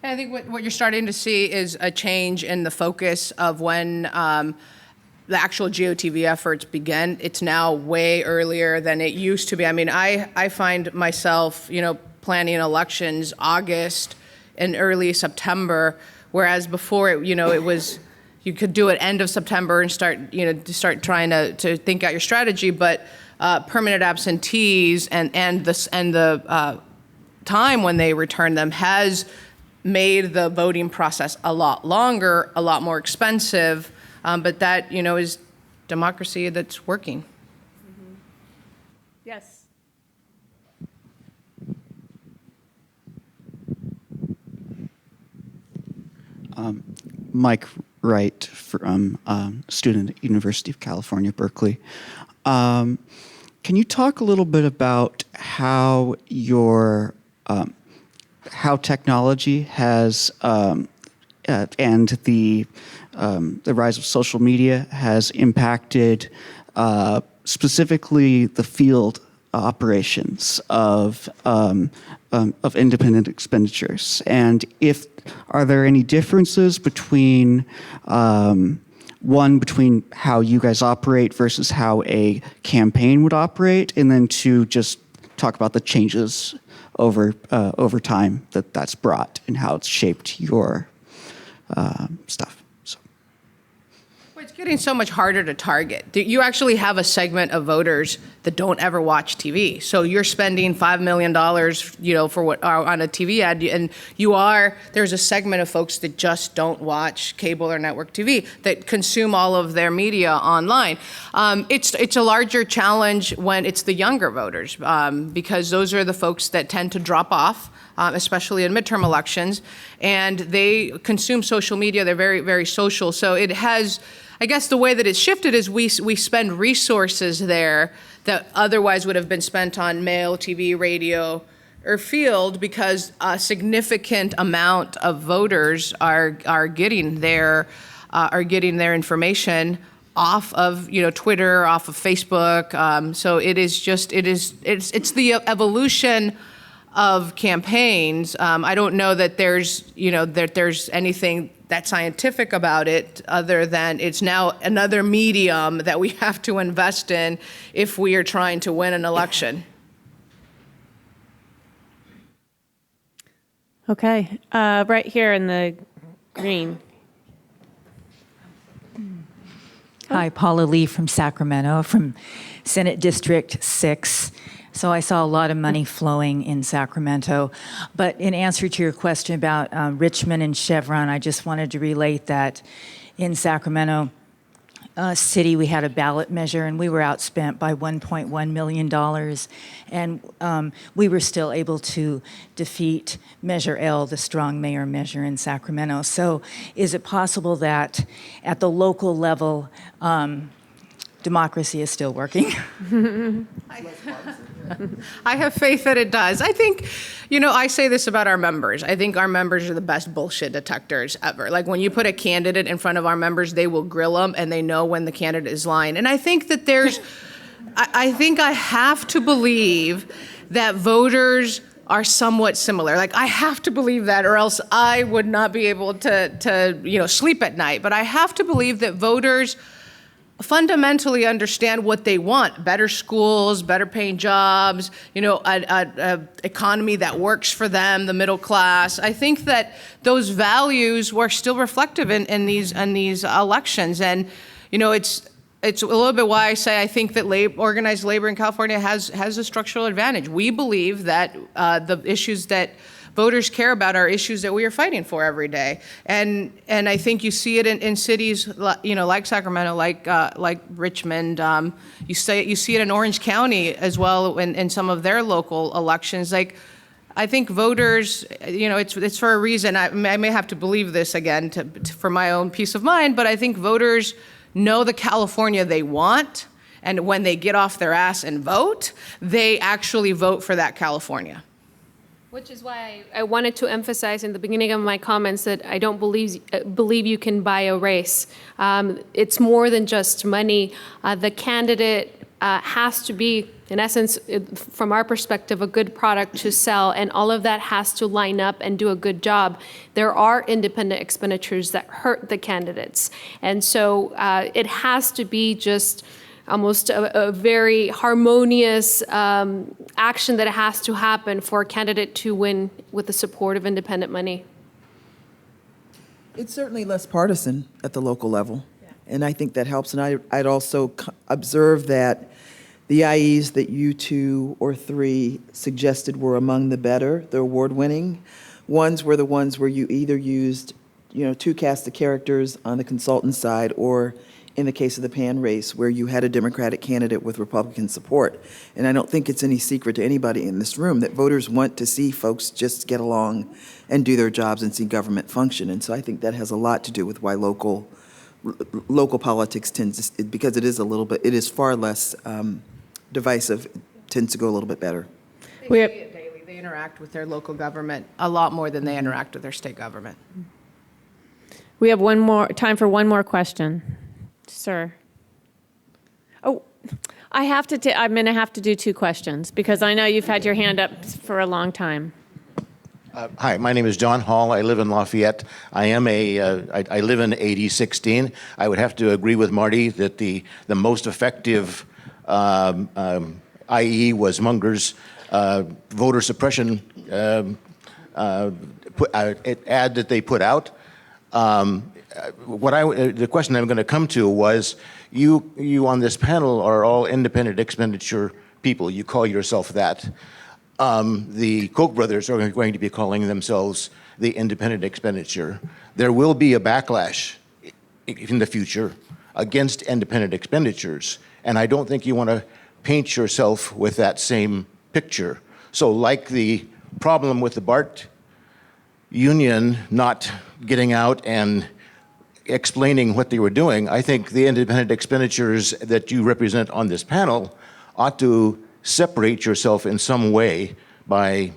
And I think what you're starting to see is a change in the focus of when the actual GOTV efforts begin. It's now way earlier than it used to be. I mean, I find myself, planning elections August and early September, whereas before, it was, you could do it end of September and start trying to think out your strategy. But permanent absentees and the time when they return them has made the voting process a lot longer, a lot more expensive. But that is democracy that's working. Mm-hmm. Yes. Mike Wright from student at University of California, Berkeley. Can you talk a little bit about how how technology has and the rise of social media has impacted specifically the field operations of independent expenditures, and are there any differences between between how you guys operate versus how a campaign would operate, and then to just talk about the changes over time that's brought and how it's shaped your stuff. Well, it's getting so much harder to target. You actually have a segment of voters that don't ever watch TV. So you're spending $5 million, for what on a TV ad, and there's a segment of folks that just don't watch cable or network TV, that consume all of their media online. It's a larger challenge when it's the younger voters, because those are the folks that tend to drop off. Especially in midterm elections, and they consume social media. They're very, very social. So it has, I guess the way that it's shifted is we spend resources there that otherwise would have been spent on mail, TV, radio, or field, because a significant amount of voters are getting their information off of Twitter, off of Facebook. So it's the evolution of campaigns. I don't know that there's anything that scientific about it, other than it's now another medium that we have to invest in if we are trying to win an election. Okay, right here in the green. Hi, Paula Lee from Sacramento, from Senate District 6. So I saw a lot of money flowing in Sacramento. But in answer to your question about Richmond and Chevron, I just wanted to relate that in Sacramento City, we had a ballot measure, and we were outspent by $1.1 million. And we were still able to defeat Measure L, the strong mayor measure in Sacramento. So is it possible that at the local level, democracy is still working? I have faith that it does. I think, I say this about our members. I think our members are the best bullshit detectors ever. Like, when you put a candidate in front of our members, they will grill them, and they know when the candidate is lying. And I think that I think I have to believe that voters are somewhat similar. Like, I have to believe that, or else I would not be able to sleep at night. But I have to believe that voters fundamentally understand what they want: better schools, better paying jobs, a economy that works for them, the middle class. I think that those values were still reflective in these elections, and it's a little bit why I say I think that organized labor in California has a structural advantage. We believe that the issues that voters care about are issues that we are fighting for every day, and I think you see it in cities like Sacramento, like Richmond. You see it in Orange County as well in some of their local elections. I think voters, it's for a reason. I may have to believe this again for my own peace of mind, but I think voters know the California they want, and when they get off their ass and vote, they actually vote for that California. Which is why I wanted to emphasize in the beginning of my comments that I don't believe you can buy a race. It's more than just money. The candidate has to be, in essence, from our perspective, a good product to sell, and all of that has to line up and do a good job. There are independent expenditures that hurt the candidates, and so it has to be just almost a very harmonious action that has to happen for a candidate to win with the support of independent money. It's certainly less partisan at the local level, and I think that helps. And I'd also observe that the IEs that you two or three suggested were among the better, the award-winning ones were the ones where you either used, two cast of characters on the consultant side, or in the case of the Pan race, where you had a Democratic candidate with Republican support. And I don't think it's any secret to anybody in this room that voters want to see folks just get along and do their jobs and see government function. And so I think that has a lot to do with why local politics tends to, because it is far less divisive, tends to go a little bit better. They see it daily. They interact with their local government a lot more than they interact with their state government. We have time for one more question. Sir. Oh, I'm going to have to do two questions because I know you've had your hand up for a long time. Hi, my name is John Hall. I live in Lafayette. I live in 8016. I would have to agree with Marty that the most effective IE was Munger's voter suppression ad that they put out. The question I'm going to come to was, you on this panel are all independent expenditure people. You call yourself that. The Koch brothers are going to be calling themselves the independent expenditure. There will be a backlash in the future against independent expenditures, and I don't think you want to paint yourself with that same picture. So like the problem with the BART union not getting out and explaining what they were doing, I think the independent expenditures that you represent on this panel ought to separate yourself in some way by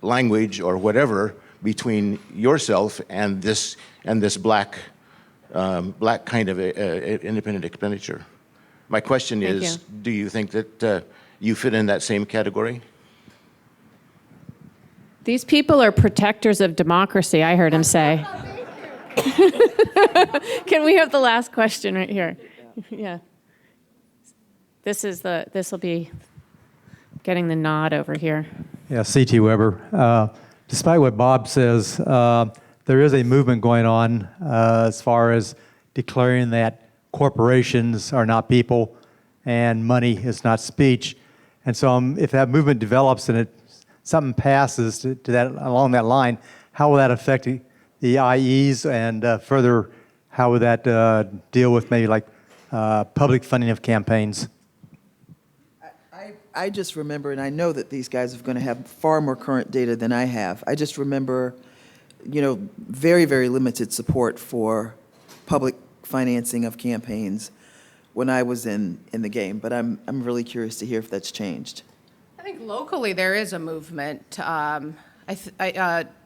language or whatever between yourself and this black kind of independent expenditure. My question is, do you think that you fit in that same category? These people are protectors of democracy, I heard him say. Can we have the last question right here? Yeah. This will be getting the nod over here. Yeah, C.T. Weber. Despite what Bob says, there is a movement going on as far as declaring that corporations are not people and money is not speech. And so if that movement develops and something passes to that along that line, how will that affect the IEs, and further, how would that deal with maybe like public funding of campaigns? I just remember, and I know that these guys are going to have far more current data than I have. I just remember, very, very limited support for public financing of campaigns when I was in the game. But I'm really curious to hear if that's changed. I think locally there is a movement to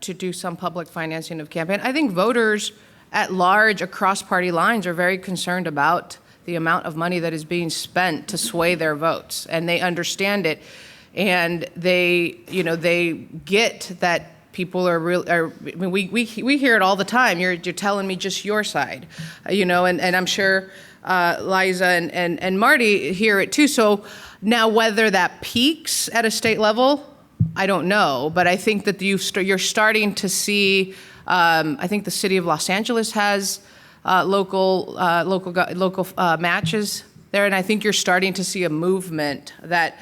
do some public financing of campaign. I think voters at large across party lines are very concerned about the amount of money that is being spent to sway their votes, and they understand it, and they get that people are real. We hear it all the time. You're telling me just your side, and I'm sure Laiza and Marty hear it too. So now whether that peaks at a state level, I don't know. But I think that you're starting to see, I think the city of Los Angeles has local matches there. And I think you're starting to see a movement that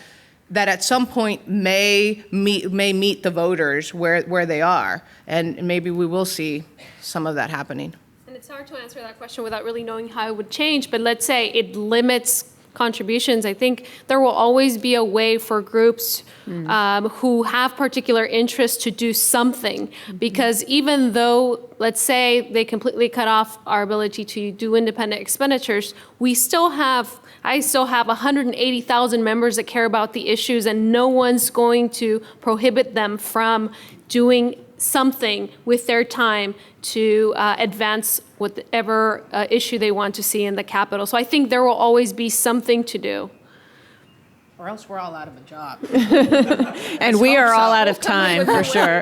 at some point may meet the voters where they are. And maybe we will see some of that happening. And it's hard to answer that question without really knowing how it would change, but let's say it limits contributions. I think there will always be a way for groups who have particular interests to do something, because even though, let's say, they completely cut off our ability to do independent expenditures, I still have 180,000 members that care about the issues, and no one's going to prohibit them from doing something with their time to advance whatever issue they want to see in the Capitol. So I think there will always be something to do. Or else we're all out of a job. And we are all out of time, for sure.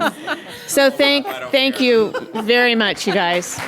So thank you very much, you guys.